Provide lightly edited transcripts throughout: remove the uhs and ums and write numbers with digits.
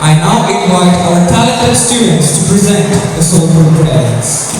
I now invite our talented students to present the soulful prayers.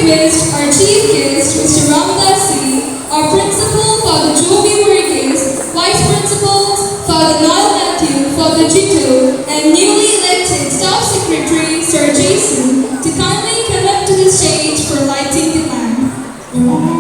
request our chief guest, Mr. Ramdas C, our principal, Father Jovi Marquez, vice principals, Father Nal Matthew, Father Jito, and newly elected staff secretary, Sir Jason, to kindly come up to the stage for lighting the lamp.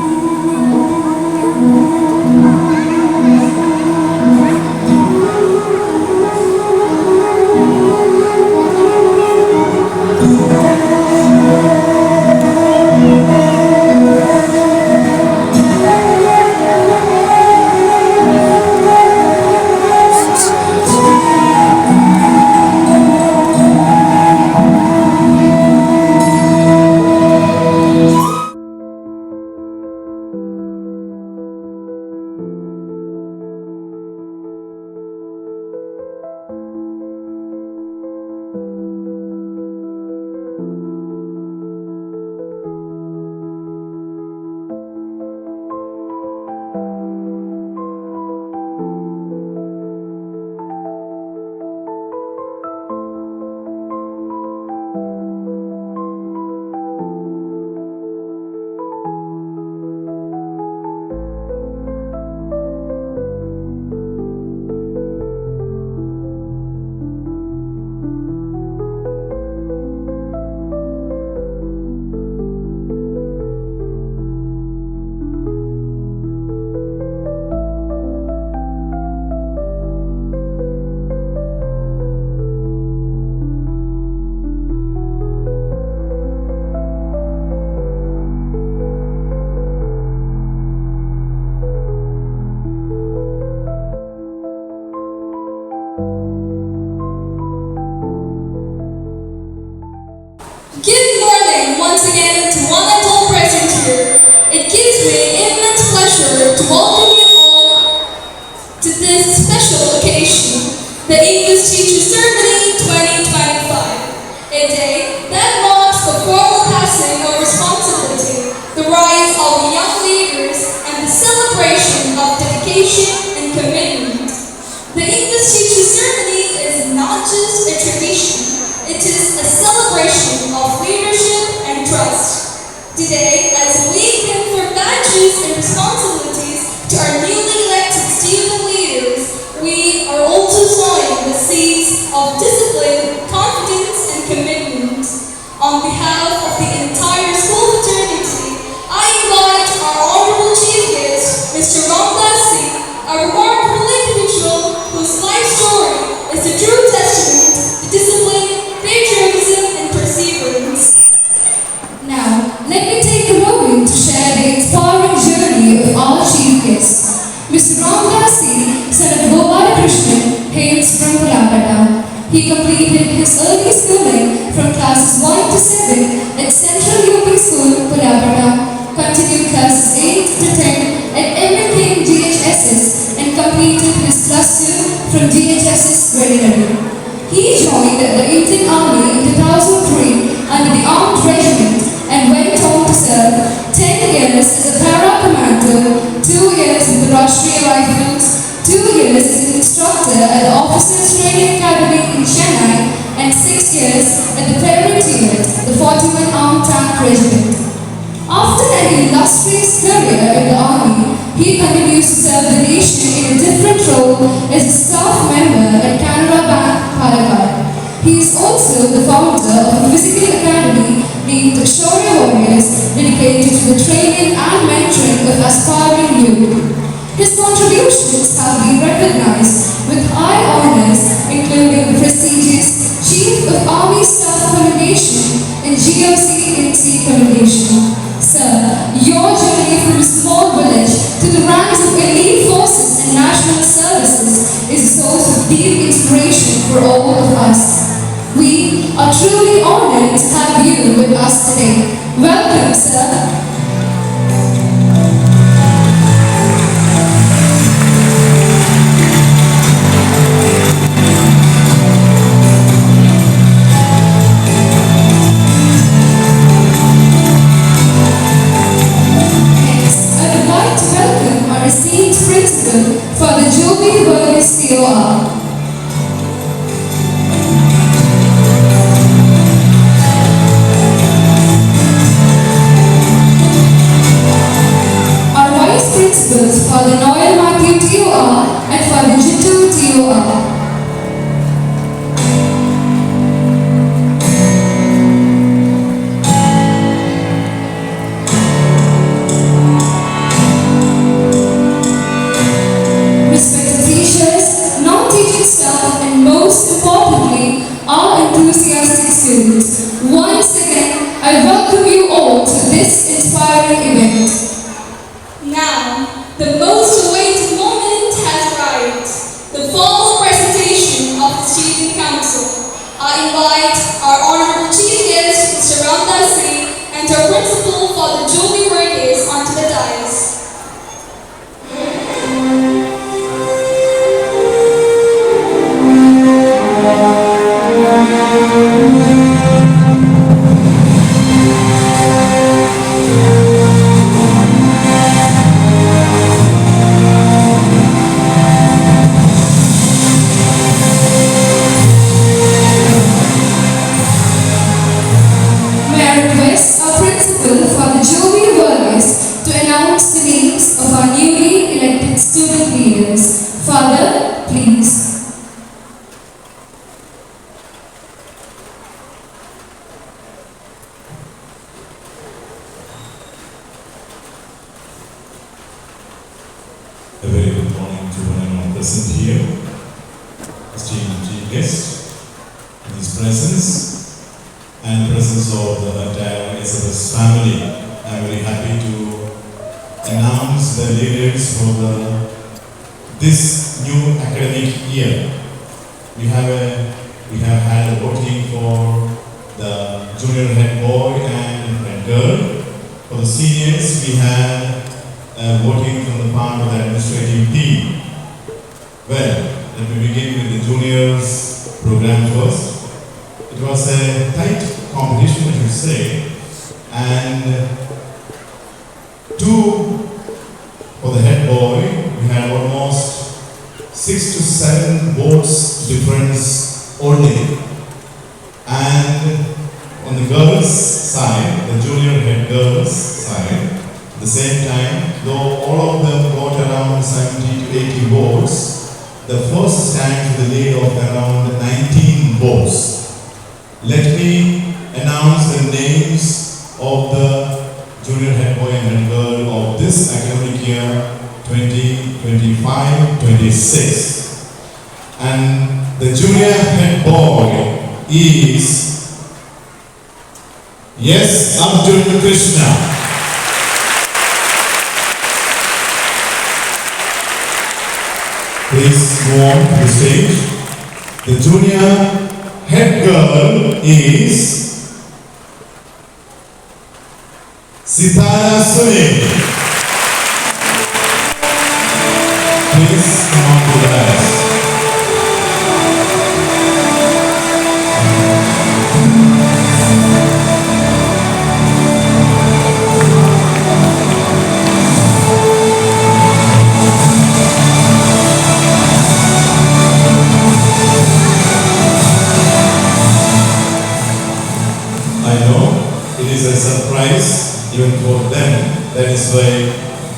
Good morning once again to one and all present here. It gives me immense pleasure to welcome you all to this special occasion, the English Teacher Ceremony 2025, a day that marks the formal passing of responsibility, the rise of young leaders, and the celebration of dedication and commitment. The English Teacher Ceremony is not just a tradition, it is a celebration of leadership and trust. Today, as we confer badges and responsibilities to our newly elected student leaders, we are also sowing the seeds of discipline, confidence, and commitment. On behalf of the entire school fraternity, I invite our honorable chief guest, Mr. Ramdas Singh, a remarkable individual whose life story is a true testament to discipline, patriotism, and perseverance. Now, let me take a moment to share the inspiring journey of our chief guest. Mr. Ramdas Singh, son of Gopala Krishnan, hails from Pulapata. He completed his early schooling from classes 1 to 7 at Central UP School, Pulapata, continued classes 8 to 10 at Edmund King DHSS, and completed his plus 2 from DHSS Reddy. He joined the Indian Army in 2003 under the Armed Regiment and went on to serve 10 years as a para commander, 2 years in the Rashtriya Rifles, 2 years as an instructor at the Officers Training Academy in Chennai, and 6 years at the parent unit, the 41 Armed Tank Regiment. After an illustrious career in the army, he continues to serve the nation in a different role as a staff member at Canara Bank, Palakkad. He is also the founder of a physical academy named Shaurya Warriors, dedicated to the training and mentoring of aspiring youth. His contributions have been recognized with high honors, including the prestigious Chief of Army Staff Commendation and GOC-NC Commendation. Sir, your journey from a small village to the ranks of elite forces and national services is a source of deep inspiration for all of us. We are truly honored to have you with us today. Welcome, sir. For the Joby Burgess COR. Our Vice Principals for the Noel Matthew TOR and for the Jittu TOR. Most importantly, our enthusiastic students. Once again, I welcome you all to this inspiring event. Now, the most awaited moment has arrived, the formal presentation of the Student Council. I invite our honorable chief guest, Mr. Ramdas Singh, and our principal, Father Joby Varghese, onto the dais. Father, please. A very good morning to everyone present here, esteemed chief guest, in his presence and presence of the entire SFS family. I am very happy to announce the leaders for this new academic year. We have had a voting for the junior head boy and head girl. For the seniors, we had voting from the part of the administrative team. Well, let me begin with the juniors program first. It was a tight competition, I should say, and two for the head boy. We had almost 6 to 7 votes difference only. And on the girls' side, the junior head girls' side, at the same time, though all of them got around 70 to 80 votes, the first stands with a lead of around 19 votes. Let me announce the names of the junior head boy and head girl of this academic year 2025-26. And the junior head boy is Abdul Krishna. Please go on to the stage. The junior head girl is Sitara Sunil. Please come on to the dais. Even for them, that is why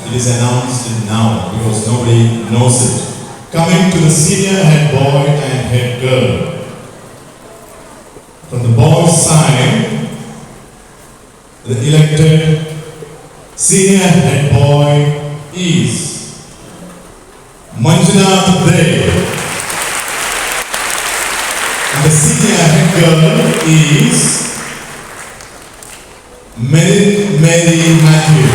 it is announced now, because nobody knows it. Coming to the senior head boy and head girl. From the boys' side, the elected senior head boy is Manjunath Dev. And the senior head girl is Mary Matthew.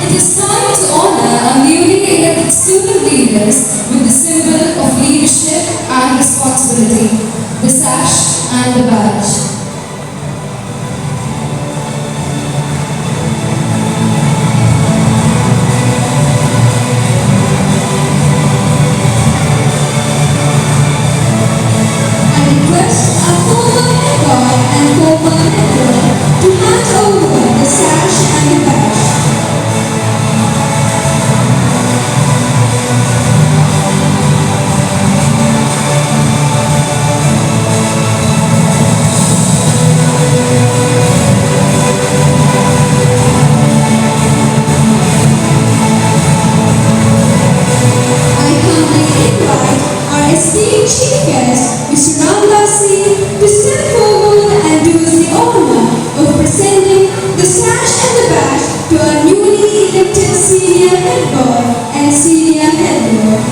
It is time to honor our newly elected student leaders with the symbol of leadership and responsibility, the sash and the badge. I request our former head boy and former head girl to hand over the sash and the badge. Esteemed Chief Guest, Mr. Ramdasi, to step forward and do us the honor of presenting the sash and the badge to our newly elected senior head boy and senior head girl.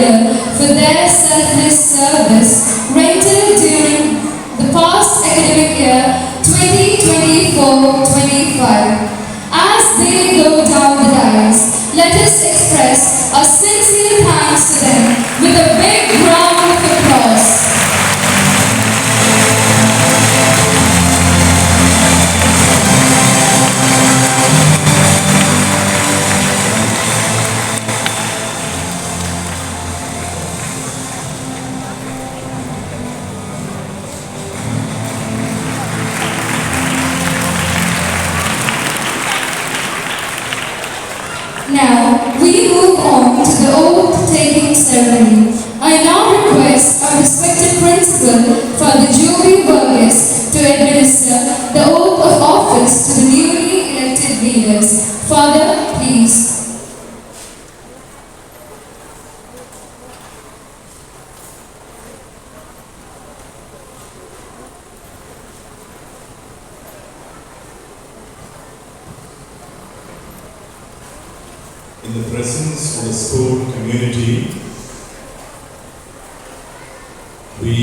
year for their selfless service rendered during the past academic year 2024-25. As they go down the dais, let us express our sincere thanks to them with a big round of applause. Now, we move on to the oath-taking ceremony. I now request our respected principal, Father Joby Burgess, to administer the oath of office to the newly elected leaders. Father, please. In the presence of the school community, we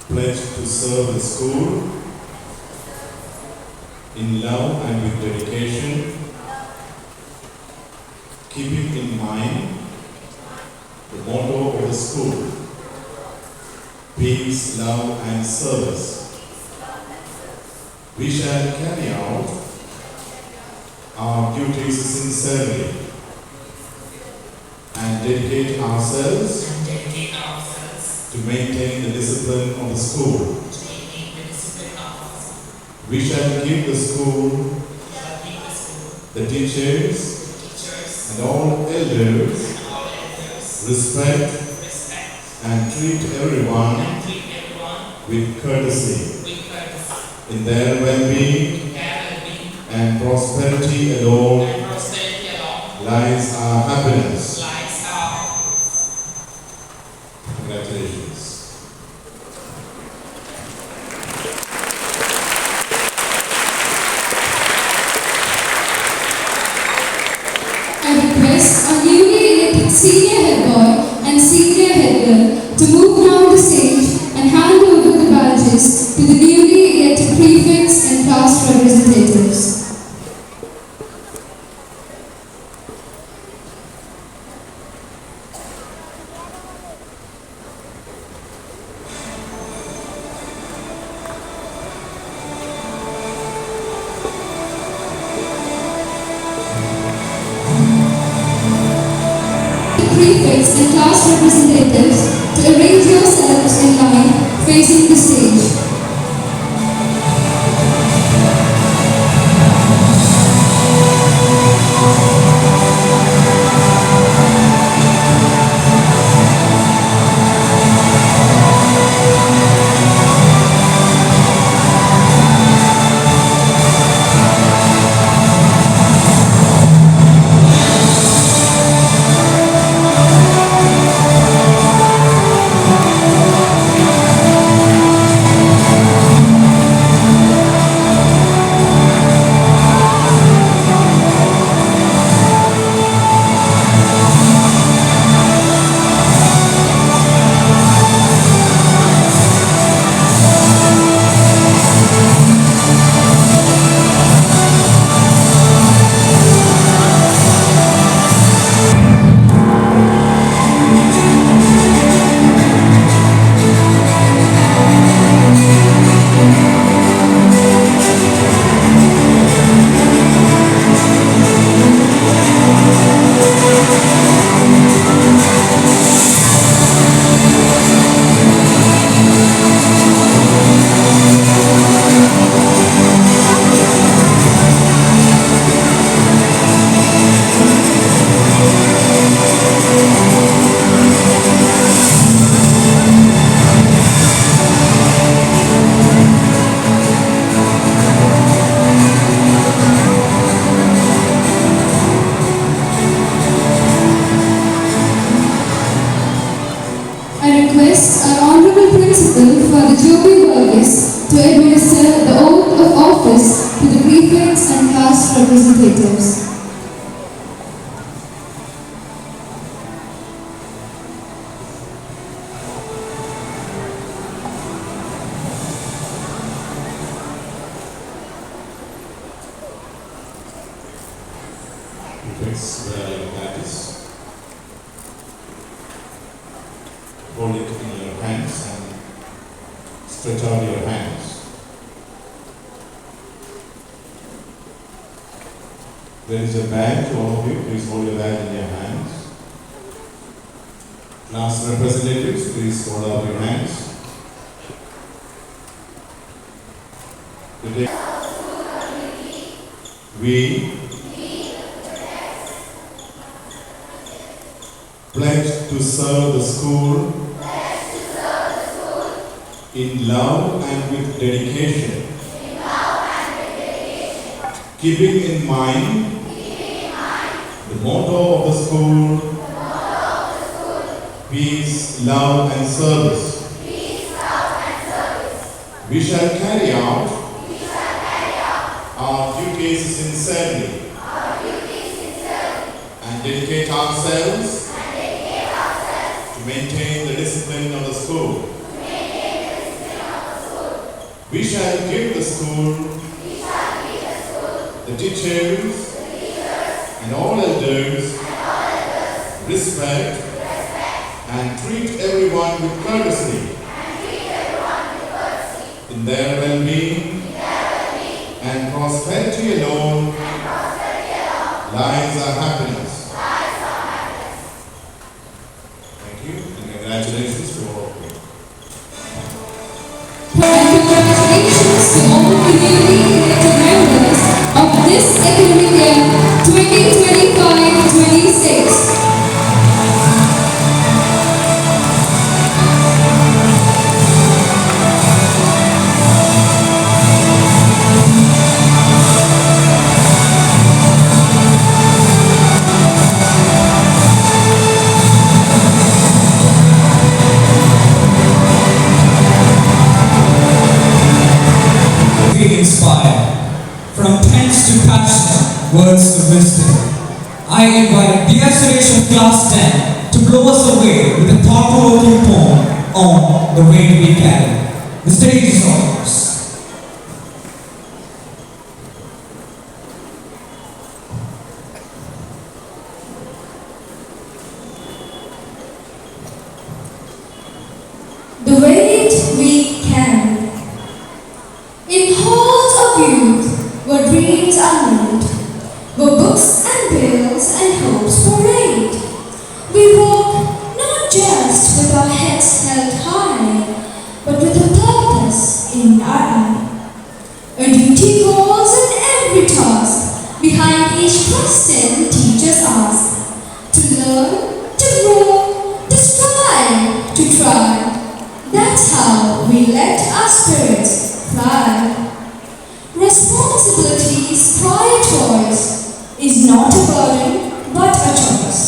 pledge to serve the school in love and with dedication, keeping in mind the motto of the school: peace, love, and service. We shall carry out our duties sincerely and dedicate ourselves to maintain the discipline of the school. We shall keep the school, the teachers, and all elders respect and treat everyone with courtesy. In their well-being and prosperity alone lies our happiness. Congratulations. I request our newly elected senior head boy and senior head girl to move down the stage and hand over the badges to the newly elected prefects and class representatives. Prefects and class representatives to arrange yourselves in line facing the stage. I request our Principal, Father Joby Varghese, to administer the oath of office to the prefects and caste representatives. Fix where your hat is. Hold it in your hands and stretch out your hands. There is a bag to all of you. Please hold your bag in your hands. Class representatives, please hold out your hands. Today, we pledge to serve the school in love and with dedication, keeping in mind the motto of the school, peace, love and service. We shall carry out our duties sincerely and dedicate ourselves to maintain the discipline of the school. We shall give the school, the teachers, and all elders respect and treat everyone with courtesy in their well-being and prosperity alone lies our happiness. Thank you and congratulations to all of you. Congratulations to all the newly elected members of this academic year 2025-26. Inspire. From pens to passion, words of wisdom. I invite dear Suresh of Class 10 to blow us away with a thought-provoking poem on the way we carry. The stage is yours. The weight we carry. In halls of youth, where dreams are made, where books and bills and hopes parade, we walk not just with our heads held high, but with a purpose in our eye. A duty calls in every task, behind each question teachers ask, to learn, to grow, to strive, to try. That's how we let our spirits fly. Responsibility's prior choice is not a burden but a choice.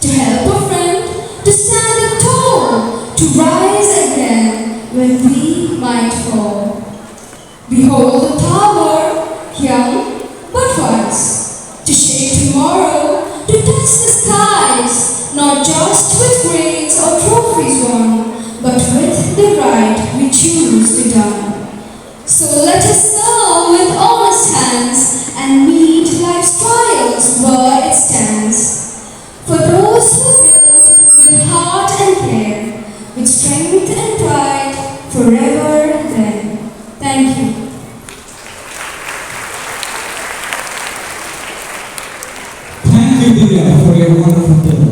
To help a friend, to stand up tall, to rise again when we might fall. Behold the power, young but wise, to shape tomorrow, to touch the skies, not just with grades or trophies won, but with the right we choose to done. So let us serve with honest hands and meet life's trials where it stands. For those who build with heart and care, with strength and pride, forever then. Thank you. Thank you, Divya, for your wonderful poem.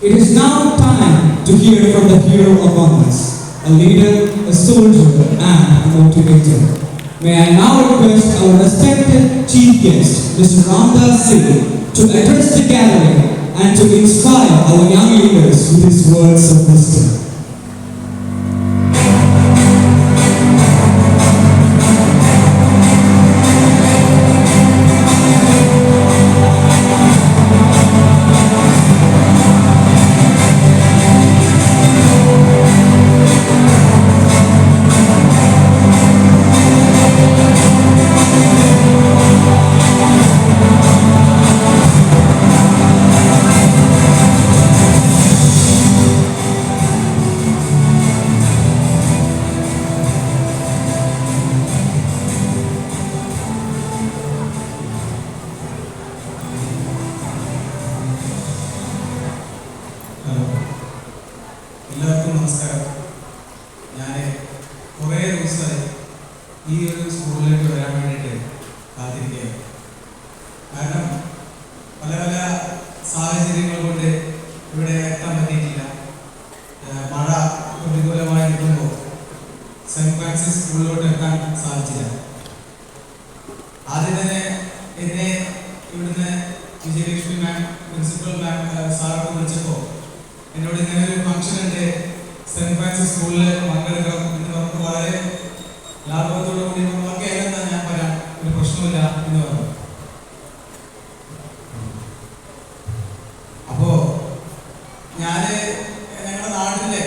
It is now time to hear from the hero among us, a leader, a soldier, and a motivator. May I now request our respected chief guest, Mr. Ramdas Singh, to address the gathering and to inspire our young leaders with his words of wisdom. എല്ലാവർക്കും നമസ്കാരം. ഞാൻ കുറേ ദിവസമായി ഈ ഒരു സ്കൂളിലേക്ക് വരാൻ വേണ്ടിയിട്ട് കാത്തിരിക്കുകയാണ്. കാരണം പല പല സാഹചര്യങ്ങൾ കൊണ്ട് ഇവിടെ എത്താൻ പറ്റിയിട്ടില്ല. മഴ പ്രതികൂലമായി നിൽക്കുമ്പോൾ സെൻറ്റ് ഫ്രാൻസിസ് സ്കൂളിലോട്ട് എത്താൻ സാധിച്ചില്ല. ആദ്യം തന്നെ എന്നെ ഇവിടുന്ന് വിജയലക്ഷ്മി മാം, പ്രിൻസിപ്പൽ മാം സാറൊക്കെ വിളിച്ചപ്പോൾ എന്നോട് ഇങ്ങനെ ഒരു ഫംഗ്ഷൻ ഉണ്ട്, സെൻറ്റ് ഫ്രാൻസിസ് സ്കൂളിൽ പങ്കെടുക്കണം എന്ന് പറഞ്ഞ് വളരെ ലാഘവത്തോടു കൂടി ഒക്കെ ആയിരുന്നാ ഞാൻ പറയാം, ഒരു പ്രശ്നമില്ല എന്ന് പറഞ്ഞു. അപ്പോൾ ഞാൻ ഞങ്ങളുടെ നാട്ടിലെ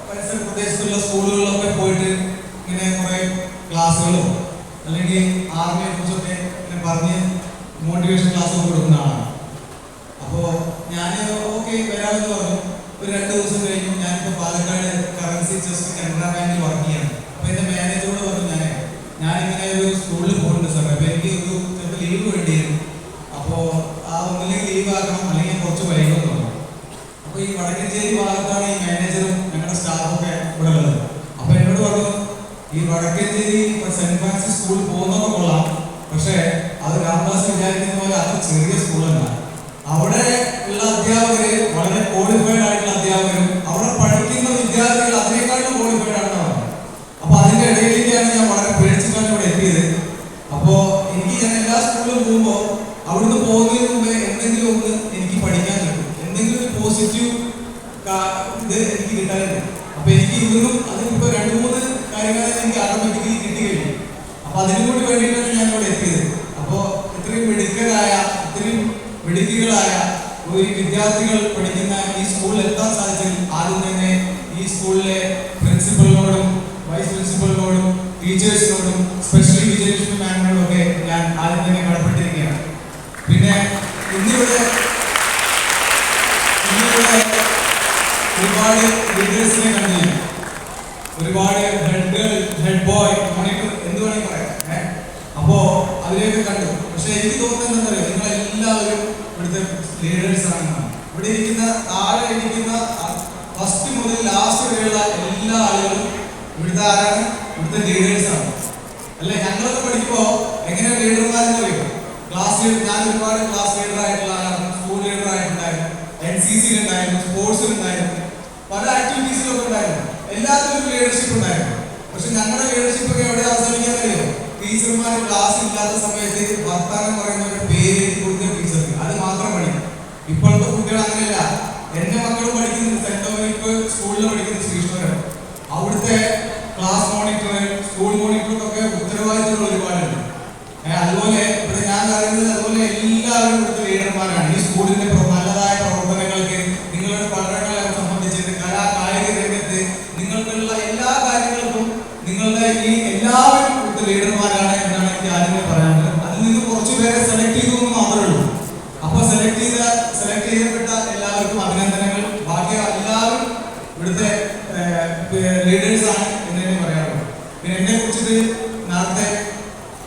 പരിസര പ്രദേശത്തുള്ള സ്കൂളുകളിലൊക്കെ പോയിട്ട് ഇങ്ങനെ കുറേ ക്ലാസ്സുകളും അല്ലെങ്കിൽ ആർമിയെ കുറിച്ചൊക്കെ ഇങ്ങനെ പറഞ്ഞ് മോട്ടിവേഷൻ ക്ലാസ്സൊക്കെ കൊടുക്കുന്ന ആളാണ്. അപ്പോൾ ഞാൻ ഓക്കെ വരാമെന്ന് പറഞ്ഞു. ഒരു 2 ദിവസം കഴിഞ്ഞു. ഞാനിപ്പോൾ പാലക്കാട് കറൻസി ചെസ്റ്റ് കനറ ബാങ്കിൽ വർക്ക് ചെയ്യാണ്. അപ്പോൾ എൻ്റെ മാനേജറോട് പറഞ്ഞു, ഞാനിങ്ങനെ ഒരു സ്കൂളിൽ പോകുന്നുണ്ട് സാർ, അപ്പോൾ എനിക്ക് ഒരു ചിലപ്പോൾ ലീവ് വേണ്ടിയിരുന്നു. അപ്പോൾ ഒന്നില്ലെങ്കിൽ ലീവ് ആക്കണം അല്ലെങ്കിൽ കുറച്ച് വൈകുമെന്ന് പറഞ്ഞു. അപ്പോൾ ഈ വടക്കഞ്ചേരി ഭാഗത്താണ് ഈ മാനേജറും ഞങ്ങളുടെ സ്റ്റാഫൊക്കെ ഇവിടെ ഉള്ളത്. അപ്പോൾ എന്നോട് പറഞ്ഞു, ഈ വടക്കഞ്ചേരി സെൻറ്റ് ഫ്രാൻസിസ് സ്കൂളിൽ പോകുന്നതൊക്കെ കൊള്ളാം, പക്ഷേ അത് രാംദാസ് വിചാരിക്കുന്ന പോലെ അത് ചെറിയ സ്കൂളല്ല. അവിടെ ഉള്ള അധ്യാപകർ വളരെ ക്വാളിഫൈഡ് ആയിട്ടുള്ള അധ്യാപകരും അവിടെ പഠിക്കുന്ന വിദ്യാർത്ഥികൾ അതിനേക്കാളും ക്വാളിഫൈഡ് ആണെന്ന് പറഞ്ഞു. അപ്പോൾ അതിൻ്റെ ഇടയിലേക്കാണ് ഞാൻ വളരെ പേടിച്ചിട്ടാണ് ഇവിടെ എത്തിയത്. അപ്പോൾ ഞാൻ എല്ലാ സ്കൂളിലും പോകുമ്പോൾ അവിടുന്ന് പോകുന്നതിന് മുമ്പേ എന്തെങ്കിലും ഒന്ന് എനിക്ക് പഠിക്കാൻ കിട്ടും, എന്തെങ്കിലും ഒരു പോസിറ്റീവ് ഇത് എനിക്ക് കിട്ടാനുണ്ട്. അപ്പോൾ എനിക്ക് ഇതൊന്നും അതിനിപ്പോൾ 2-3 കാര്യങ്ങൾ എനിക്ക് ഓട്ടോമാറ്റിക്കലി കിട്ടി കഴിഞ്ഞു. അപ്പോൾ അതിനും കൂടി വേണ്ടിയിട്ടാണ് ഞാൻ ഇവിടെ എത്തിയത്. അപ്പോൾ ഇത്രയും മിടുക്കികളായ ഒരു വിദ്യാർത്ഥികൾ പഠിക്കുന്ന ഈ സ്കൂളിൽ എത്താൻ സാധിച്ചതിൽ ആദ്യം തന്നെ ഈ സ്കൂളിലെ പ്രിൻസിപ്പലിനോടും വൈസ് പ്രിൻസിപ്പലിനോടും ടീച്ചേഴ്സിനോടും സ്പെഷ്യലി വിജയലക്ഷ്മി മാമിനോടും ഒക്കെ ഞാൻ ആദ്യം തന്നെ കടപ്പെട്ടിരിക്കുകയാണ്. പിന്നെ ഇന്നിവിടെ ഒരുപാട് ലീഡേഴ്സിനെ കണ്ടില്ല, ഒരുപാട് ഹെഡ് ബോയ് മോണിറ്റർ എന്ത് വേണമെങ്കിൽ പറയാം. അപ്പോൾ അതിലേക്ക് കണ്ടു. പക്ഷെ എനിക്ക് തോന്നുന്നത് എന്താ പറയുക, നിങ്ങളെല്ലാവരും ഇവിടുത്തെ ലീഡേഴ്സ് ആണെന്നാണ്. ഇവിടെ ഇരിക്കുന്ന താഴെ ഇരിക്കുന്ന ഫസ്റ്റ് മുതൽ ലാസ്റ്റ് വരെയുള്ള എല്ലാ ആളുകളും ഇവിടുത്തെ ആരാണ്, ഇവിടുത്തെ ലീഡേഴ്സാണ്. അല്ലെ, ഞങ്ങളൊക്കെ പഠിക്കുമ്പോൾ എങ്ങനെയാണ് ലീഡർമാരെന്ന് പറയും, ക്ലാസ് ഞാൻ ഒരുപാട് ക്ലാസ് ലീഡർ ആയിട്ടുള്ള ആളാണ്, സ്കൂൾ ലീഡർ ആയിട്ടുണ്ടായിരുന്നു, NCC ഉണ്ടായിരുന്നു, സ്പോർട്സിൽ ഉണ്ടായിരുന്നു, പല ആക്ടിവിറ്റീസിലൊക്കെ ഉണ്ടായിരുന്നു. എല്ലാത്തിലും ലീഡർഷിപ്പ് ഉണ്ടായിരുന്നു. പക്ഷെ ഞങ്ങളുടെ ലീഡർഷിപ്പ് ഒക്കെ എവിടെ അവസാനിക്കാൻ കഴിയും, ടീച്ചർമാർ ക്ലാസ് ഇല്ലാത്ത സമയത്ത് വർത്താനം പറയുന്ന ഒരു പേര് കൊടുക്കുന്ന ടീച്ചർക്ക് അത് മാത്രം പഠിക്കും. ഇപ്പോഴത്തെ കുട്ടികൾ അങ്ങനെയല്ല. എൻ്റെ മക്കൾ പഠിക്കുന്നത് സെന്റ് ഡൊമിനിക് സ്കൂളിൽ പഠിക്കുന്ന ശ്രീകൃഷ്ണൻ, അവിടുത്തെ ക്ലാസ് മോണിറ്റർ, സ്കൂൾ മോണിറ്ററൊക്കെ ഉത്തരവാദിത്തങ്ങൾ ഒരുപാടുണ്ട്. അതുപോലെ ഇവിടെ ഞാൻ പറയുന്നത് അതുപോലെ എല്ലാവരും ഇവിടുത്തെ ലീഡർമാരാണ്. ഈ സ്കൂളിന്റെ നല്ലതായ പ്രവർത്തനങ്ങൾക്ക്, നിങ്ങളുടെ പഠനങ്ങളെ സംബന്ധിച്ചിട്ട് കായിക രംഗത്ത് നിങ്ങൾക്കുള്ള എല്ലാ കാര്യങ്ങൾക്കും നിങ്ങളുടെ ഈ എല്ലാവരും ഇവിടുത്തെ ലീഡർമാരാണ് എന്നാണ് എനിക്ക് ആദ്യമേ പറയാനുള്ളത്. അതിൽ നിന്ന് കുറച്ചു പേരെ സെലക്ട് ചെയ്തു എന്ന് മാത്രമേ ഉള്ളൂ. അപ്പൊ സെലക്ട് ചെയ്യപ്പെട്ട എല്ലാവർക്കും അഭിനന്ദനങ്ങൾ. ബാക്കി എല്ലാവരും ഇവിടുത്തെ ലീഡേഴ്സ് ആണ് എന്ന് തന്നെ പറയാറുള്ളൂ. പിന്നെ എന്നെ കുറിച്ചിട്ട് നേരത്തെ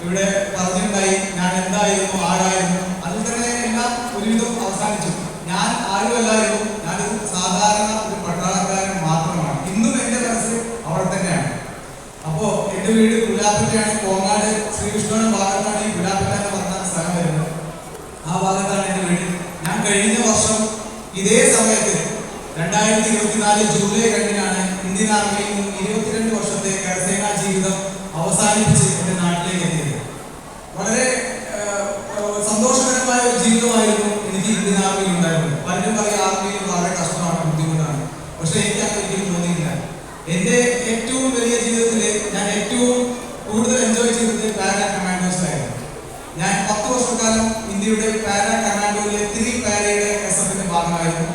ഇവിടെ പറഞ്ഞിട്ടുണ്ടായി, ഞാൻ എന്തായിരുന്നു, ആരായിരുന്നു. അതിൽ തന്നെ എല്ലാം ഒരുവിധം അവസാനിച്ചു. ഞാൻ ആരുമല്ലായിരുന്നു, ഞാനൊരു സാധാരണ ഒരു പട്ടാളക്കാരൻ മാത്രമാണ്. ഇന്നും എൻ്റെ മനസ്സ് അവിടെ തന്നെയാണ്. അപ്പോൾ എൻ്റെ വീട് പുലാപ്പറ്റയാണ്, കോങ്ങാട് ശ്രീകൃഷ്ണയുടെ ഭാഗത്താണ് ഈ പുലാപ്പറ്റ എന്ന് പറഞ്ഞ സ്ഥലം വരുന്നത്. ആ ഭാഗത്താണ് എൻ്റെ വീട്. ഞാൻ കഴിഞ്ഞ വർഷം ഇതേ സമയത്ത് 2024 ജൂലൈ 2-നാണ് ഇന്ത്യൻ ആർമിയിൽ നിന്നും 22 വർഷത്തെ കരസേനാ ജീവിതം അവസാനിപ്പിച്ച് എൻ്റെ നാട്ടിലേക്ക് എത്തിയത്. വളരെ സന്തോഷകരമായ ഒരു ജീവിതമായിരുന്നു എനിക്ക് ഇന്ത്യൻ ആർമിയിൽ ഉണ്ടായിരുന്നത്. പലരും പറയും ആർമിയിൽ വളരെ കഷ്ടമാണ്, ബുദ്ധിമുട്ടാണ്. പക്ഷെ എനിക്ക് അങ്ങനെ ഒരിക്കലും തോന്നിയില്ല. എൻ്റെ ഏറ്റവും വലിയ ജീവിതത്തിൽ ഞാൻ ഏറ്റവും കൂടുതൽ എൻജോയ് ചെയ്തത് പാരാ കമാൻഡോസിലായിരുന്നു. ഞാൻ 10 വർഷക്കാലം ഇന്ത്യയുടെ പാരാ കമാൻഡോയിലെ 3 പാരയുടെ SF-ന്റെ ഭാഗമായിരുന്നു.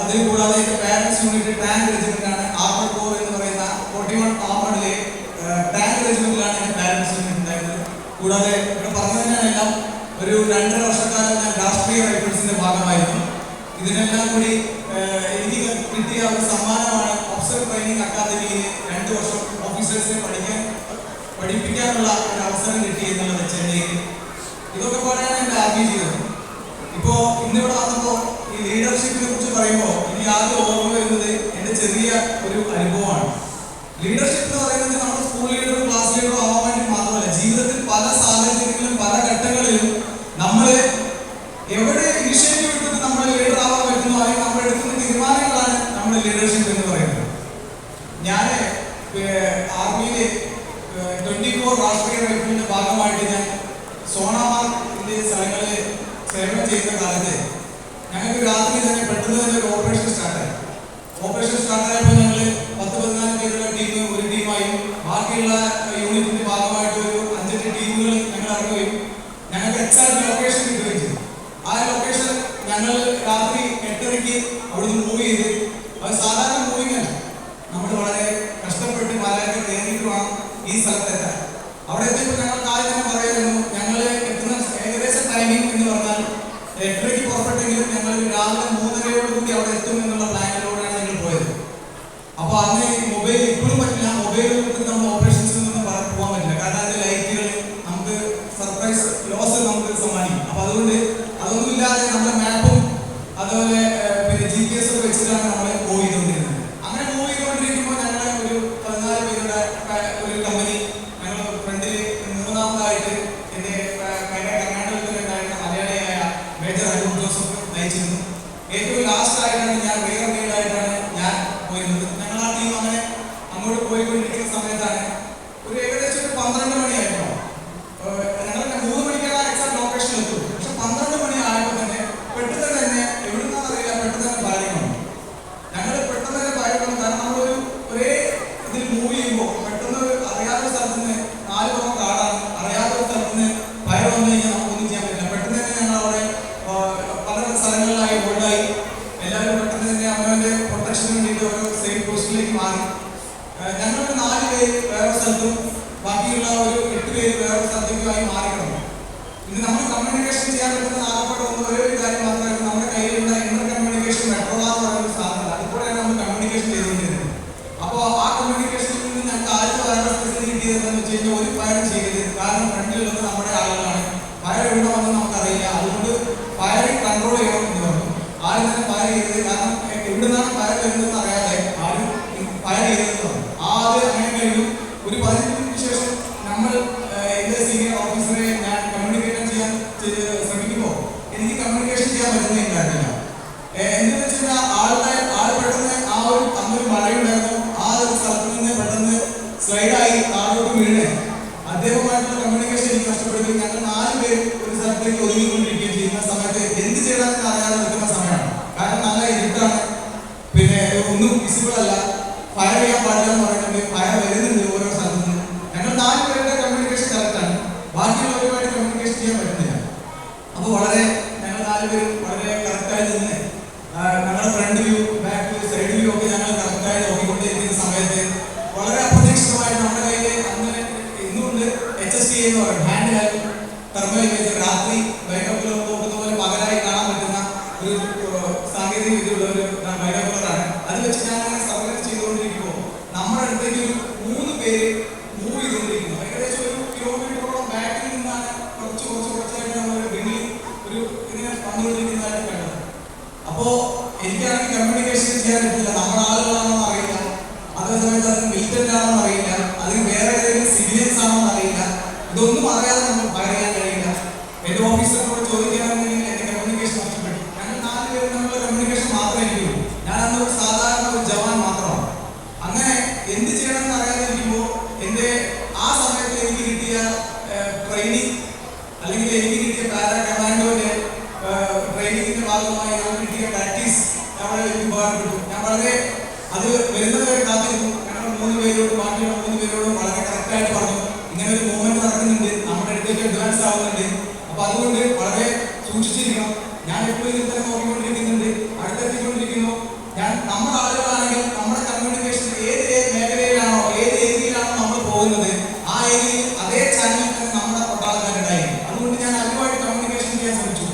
അതിൽ കൂടാതെ എൻ്റെ പാരൻസ് യൂണിറ്റ് ടാങ്ക് റെജിമെന്റാണ്. ആർമഡ് കോർ എന്ന് പറയുന്ന 41 ആർമഡിലെ ടാങ്ക് റെജിമെന്റിലാണ് എൻ്റെ പാരൻസ് യൂണിറ്റ് ഉണ്ടായിരുന്നത്. കൂടാതെ ഇവിടെ പറഞ്ഞു തന്നെയാണെല്ലാം ഒരു 2.5 വർഷക്കാലം ഞാൻ രാഷ്ട്രീയ റൈഫിൾസിന്റെ ഭാഗമായിരുന്നു. ഇതിനെല്ലാം കൂടി എനിക്ക് കിട്ടിയ ഒരു സമ്മാനമാണ് ഓഫീസർ ട്രെയിനിങ് അക്കാദമിയിൽ 2 വർഷം ഓഫീസേഴ്സിനെ പഠിപ്പിക്കാനുള്ള ഒരു അവസരം കിട്ടി എന്നുള്ളത് ചെന്നൈയിൽ. ഇതൊക്കെ പോലെയാണ് എൻ്റെ ആർമി ജീവിതം. ഇപ്പോൾ ഇന്നിവിടെ വന്നപ്പോൾ ഈ ലീഡർഷിപ്പിനെ കുറിച്ച് പറയുമ്പോൾ എനിക്ക് ആദ്യം ഓർമ്മ വരുന്നത് വലിയ ഒരു അനുഭവമാണ്. ലീഡർഷിപ്പ് എന്ന് പറയുന്നത് നമ്മുടെ സ്കൂൾ ലീഡറോ ക്ലാസ് ലീഡറോ ആവാൻ വേണ്ടി മാത്രമല്ല, ജീവിതത്തിൽ പല സാഹചര്യങ്ങളിലും പല ഘട്ടങ്ങളിലും നമ്മൾ എവിടെ ഇനിഷ്യേറ്റീവ് എടുത്തിട്ട് നമ്മൾ ലീഡർ ആവാൻ പറ്റുന്നു, അല്ലെങ്കിൽ നമ്മൾ എടുക്കുന്ന തീരുമാനങ്ങളാണ് നമ്മുടെ ലീഡർഷിപ്പ് എന്ന് പറയുന്നത്. ഞാൻ ആർമിയിലെ 24 രാഷ്ട്രീയ റൈഫിളിന്റെ ഭാഗമായിട്ട് ഞാൻ സോണാമാർഗിന്റെ സ്ഥലങ്ങളിൽ സേവനം ചെയ്യുന്ന കാലത്ത് ഞങ്ങൾക്ക് രാത്രി തന്നെ പെട്ടെന്ന് തന്നെ ഒരു ഓപ്പറേഷൻ സ്റ്റാർട്ടായി. ഓപ്പറേഷൻ സ്റ്റാർട്ടായപ്പോൾ ഞങ്ങൾ 10-14 പേരുള്ള ടീം ഒരു ടീമായി, ബാക്കിയുള്ള യൂണിറ്റിന്റെ ഭാഗമായിട്ട് ഒരു 5-8 ടീമുകൾ ഞങ്ങൾ ഇറങ്ങുകയും ഞങ്ങൾക്ക് എക്സാക്ട് ലൊക്കേഷൻ കിട്ടുകയും ചെയ്തു. ആ ലൊക്കേഷൻ ഞങ്ങൾ രാത്രി 8:30 അവിടുന്ന് മൂവ് ചെയ്ത്, അത് സാധാരണ മൂവിങ് അല്ല, നമ്മൾ വളരെ കഷ്ടപ്പെട്ട് മലയൊക്കെ കയറിയിട്ട് വേണം ഈ സ്ഥലത്തെത്താൻ. അവിടെ എത്തിയപ്പോൾ ഞങ്ങൾ ആദ്യം തന്നെ പറയുന്നു, ഞങ്ങൾ എത്തുന്ന ഏകദേശം ടൈമിംഗ് എന്ന് പറഞ്ഞാൽ 8:30 പുറപ്പെട്ടെങ്കിലും ഞങ്ങൾ രാവിലെ 3:30 അവിടെ എത്തും എന്നുള്ള പ്ലാനിലൂടെയാണ് ഞങ്ങൾ പോയത്. അപ്പോൾ അന്ന് മൊബൈൽ ഇപ്പോഴും പറ്റില്ല, മൊബൈൽ നമ്മൾ ഓപ്പറേഷൻസിൽ നിന്നും പോകാൻ പറ്റില്ല, കാരണം അതിന്റെ ലൈറ്റുകൾ നമുക്ക് സർപ്രൈസ് ലോസ് നമുക്ക് സമ്മാനിക്കും. അപ്പോൾ അതുകൊണ്ട് അതൊന്നും ഇല്ലാതെ നമ്മുടെ മാപ്പും അതുപോലെ പിന്നെ GPS ഒക്കെ വെച്ചിട്ടാണ് നമ്മൾ മൂവ് ചെയ്തുകൊണ്ടിരുന്നത്. അങ്ങനെ മൂവ് ചെയ്തുകൊണ്ടിരിക്കുമ്പോൾ ഞങ്ങൾ ഒരു 14 പേരുടെ ഒരു കമ്പനി ഞങ്ങൾ ഫ്രണ്ടിൽ മൂന്നാമതായിട്ട് എൻ്റെ കർണാടകത്തിലുണ്ടായിരുന്ന മലയാളിയായ മേജർ അരുൺ ജോസഫ് നയിച്ചിരുന്നു. ഏറ്റവും ലാസ്റ്റ് ആയിട്ടാണ് ഞാൻ വേറെ ഗൈഡായിട്ടാണ് ഞാൻ പോയിരുന്നത്. ഞങ്ങൾ ആ ടീം അങ്ങനെ അങ്ങോട്ട് പോയിക്കൊണ്ടിരിക്കുന്ന സമയത്താണ് ഒരു ഏകദേശം ഒരു 12 മണിയായിരുന്നു. ഞങ്ങൾ 3 മണിക്കാണ് എക്സാക്ട് ലൊക്കേഷൻ എത്തും. പക്ഷെ 12 മണി ആയപ്പോൾ തന്നെ പെട്ടെന്ന് തന്നെ എവിടുന്നാണെന്നറിയില്ല, പെട്ടെന്ന് തന്നെ ഫയറിംഗ് വന്നു. ഞങ്ങൾ പെട്ടെന്ന് തന്നെ ഫയറിംഗ് വന്നു. കാരണം നമ്മളൊരു ഒരേ ഇതിൽ മൂവ് ചെയ്യുമ്പോൾ പെട്ടെന്ന് അറിയാത്ത സ്ഥലത്ത് നിന്ന് 4 പുറം കാടാണ്, അറിയാത്ത സ്ഥലത്ത് നിന്ന് ഫയർ വന്നു കഴിഞ്ഞാൽ നമുക്കൊന്നും ചെയ്യാൻ പറ്റില്ല. പെട്ടെന്ന് തന്നെ ഞങ്ങൾ അവിടെ പല സ്ഥലങ്ങളിലായി ഹോൾഡായി. എല്ലാവരും പെട്ടെന്ന് തന്നെ അവനവൻ്റെ പ്രൊട്ടക്ഷന് വേണ്ടിയിട്ട് ഓരോ സേഫ് പോസ്റ്റിലേക്ക് മാറി. ഞങ്ങളൊരു 4 പേര് വേറെ സ്ഥലത്തും ബാക്കിയുള്ള ഒരു 8 പേര് വേറെ സ്ഥലത്തേക്കുമായി മാറിക്കണം. ഇത് നമ്മൾ കമ്മ്യൂണിക്കേഷൻ ചെയ്യാൻ പറ്റുന്ന ആകപ്പെട്ട ഒരേ ഒരു കാര്യം മാത്രമായിരുന്നു നമ്മുടെ കയ്യിലുള്ള ഇന്റർ കമ്മ്യൂണിക്കേഷൻ മെട്രോള എന്ന് പറയുന്ന സാധനം. അതിലൂടെയാണ് നമ്മൾ കമ്മ്യൂണിക്കേഷൻ ചെയ്തുകൊണ്ടിരുന്നത്. അപ്പോൾ ആ കമ്മ്യൂണിക്കേഷനിൽ നിന്ന് ഞങ്ങൾക്ക് ആദ്യത്തെ വയറുള്ള ഫെസിലിറ്റി കിട്ടിയതെന്ന് വെച്ച് കഴിഞ്ഞാൽ ഒരു ഫയർ ചെയ്യരുത്, കാരണം ഫ്രണ്ടിലുള്ളത് നമ്മുടെ ആളുകളാണ്, ഫയർ എവിടെ വന്ന് നമുക്കറിയില്ല, അതുകൊണ്ട് ഫയറിംഗ് കൺട്രോൾ ചെയ്യണം എന്ന് പറഞ്ഞു. ആരും തന്നെ ഫയർ ചെയ്തത്, കാരണം എവിടെ നിന്നാണ് ഫയർ വരുന്നതെന്ന് അറിയാതെ ആരും ഫയർ ചെയ്തതെന്ന് പറഞ്ഞു. ആദ്യം അങ്ങനെ കഴിഞ്ഞു. ഒരു 15 മിനിറ്റിന് ശേഷം നമ്മൾ എൻ്റെ സീനിയർ ഓഫീസറെ ഞാൻ കമ്മ്യൂണിക്കേഷൻ ചെയ്യാൻ ശ്രമിക്കുമ്പോൾ എനിക്ക് കമ്മ്യൂണിക്കേഷൻ ചെയ്യാൻ പറ്റുന്നില്ലായിരുന്നില്ല. എന്താണെന്ന് വെച്ച് കഴിഞ്ഞാൽ ആൾ പെട്ടെന്ന് ആ ഒരു അന്നൊരു മഴയുണ്ടായിരുന്നു, ആ ഒരു സ്ഥലത്ത് നിന്ന് പെട്ടെന്ന് സ്ലൈഡായി താഴോട്ട് വീഴേ അദ്ദേഹമായിട്ടുള്ള കമ്മ്യൂണിക്കേഷൻ എനിക്ക് നഷ്ടപ്പെടുകയും ഞങ്ങൾ 4 പേര് ഒരു സ്ഥലത്തേക്ക് ഒതുങ്ങിക്കൊണ്ടിരിക്കുകയും ചെയ്യുന്ന സമയത്ത് എന്ത് ചെയ്യണമെന്ന് അറിയാതെ നിൽക്കുന്ന സമയമാണ്. കാരണം നല്ല ഇരുട്ടാണ്, പിന്നെ ഒന്നും വിസിബിൾ അല്ല, ഫയർ ചെയ്യാൻ പാടില്ല എന്ന് പറയുന്നുണ്ട്, ഫയർ വരുന്നുണ്ട് ഓരോ സ്ഥലത്തു നിന്ന്. ഞങ്ങൾ 4 പേരുടെ കമ്മ്യൂണിക്കേഷൻ കറക്റ്റാണ്, ബാക്കിയുള്ളവരുമായിട്ട് കമ്മ്യൂണിക്കേഷൻ ചെയ്യാൻ പറ്റുന്നില്ല. അപ്പോൾ വളരെ ഞങ്ങൾ 4 പേരും വളരെ കറക്റ്റായി നിന്ന് ഞങ്ങളുടെ front view, back view, side view ഒക്കെ ഞങ്ങൾ കറക്റ്റായി നോക്കിക്കൊണ്ടിരിക്കുന്ന സമയത്ത് വളരെ അപ്രതീക്ഷിതമായിട്ട് നമ്മുടെ കയ്യിൽ അന്ന് ഇന്നുകൊണ്ട് HST എന്ന് പറയും, ഹാൻഡ് ഹെൽഡ് തെർമൽ ഇമേജർ, രാത്രി ബൈനോക്കുലർ നോക്കുന്ന പോലെ പകലായി കാണാൻ പറ്റുന്ന ഒരു സാങ്കേതിക വിദ്യയുള്ള ഒരു ബൈനോക്കുലറാണ്. അത് വെച്ച് ഞാൻ അങ്ങനെ സർവൈസ് ചെയ്തുകൊണ്ടിരിക്കുമ്പോൾ നമ്മുടെ അടുത്തേക്ക് ഒരു 3 പേര് മൂവ് ചെയ്തുകൊണ്ടിരിക്കുന്നു. ഏകദേശം ഒരു കിലോമീറ്ററോളം ബാക്കിൽ നിന്നാണ് കുറച്ചായിട്ട് നമ്മൾ വിങ്ങിൽ ഒരു ഇങ്ങനെ വന്നുകൊണ്ടിരിക്കുന്നതായിട്ട് കണ്ടത്. അപ്പോൾ എനിക്കാണെങ്കിൽ കമ്മ്യൂണിക്കേഷൻ ചെയ്യാൻ പറ്റില്ല, നമ്മുടെ ആളുകളാണെന്ന് അറിയില്ല, അതേസമയത്ത് അതിന് മിലിറ്റന്റ് ആണെന്ന് അറിയില്ല, അതിന് വേറെ ഏതെങ്കിലും സിവിലിയൻസ് ആണെന്ന് അറിയില്ല, ഇതൊന്നും അറിയാതെ നമുക്ക് ഫയർ ചെയ്യാൻ കഴിയില്ല. എൻ്റെ ഓഫീസറിനോട് ചോദിക്കുകയാണെങ്കിൽ എൻ്റെ കമ്മ്യൂണിക്കേഷൻ നഷ്ടപ്പെട്ടു. ഞങ്ങൾ 4 പേരും തമ്മിലുള്ള കമ്മ്യൂണിക്കേഷൻ മാത്രമേ എനിക്കുള്ളൂ. ഞാൻ അന്ന് ഒരു സാധാരണ ഒരു ജവാൻ മാത്രമാണ്. അങ്ങനെ എന്ത് ചെയ്യണമെന്ന് അറിയാതെ ഇരിക്കുമ്പോൾ എൻ്റെ ആ സമയത്ത് എനിക്ക് കിട്ടിയ ട്രെയിനിങ് അല്ലെങ്കിൽ എനിക്ക് കിട്ടിയ പാരാ കമാൻഡോന്റെ ട്രെയിനിങ്ങിന്റെ ഭാഗമായി ഞങ്ങൾക്ക് കിട്ടിയ പ്രാക്ടീസ് അവിടെ ഉപകാരപ്പെട്ടു. ഞാൻ വളരെ അത് വരുന്നവരെ കാത്തിരുന്നു. ഞങ്ങൾ 3 പേരോട് ബാക്കിയുള്ള 3 പേരോടും വളരെ കറക്റ്റായിട്ട് പറഞ്ഞു, ഇങ്ങനെ ഒരു മൂവ്മെന്റ് നടക്കുന്നുണ്ട്, നമ്മുടെ അടുത്തേക്ക് അഡ്വാൻസ് ആവുന്നുണ്ട്, അപ്പൊ അതുകൊണ്ട് വളരെ സൂക്ഷിച്ചിരിക്കണം. ഞാൻ എപ്പോഴും ഇതിൽ തന്നെ നോക്കിക്കൊണ്ടിരിക്കുന്നുണ്ട്, അടുത്തെത്തിക്കൊണ്ടിരിക്കുന്നു. ഞാൻ നമ്മുടെ ആളുകളാണെങ്കിൽ നമ്മുടെ കമ്മ്യൂണിക്കേഷൻ ഏത് മേഖലയിലാണോ ഏത് ഏരിയയിലാണോ നമ്മൾ പോകുന്നത് ആ ഏരിയയിൽ അതേ ചാനലിൽ തന്നെ നമ്മുടെ പട്ടാളക്കാരുണ്ടായിരിക്കും. അതുകൊണ്ട് ഞാൻ അവരുമായിട്ട് കമ്മ്യൂണിക്കേഷൻ ചെയ്യാൻ ശ്രമിച്ചു.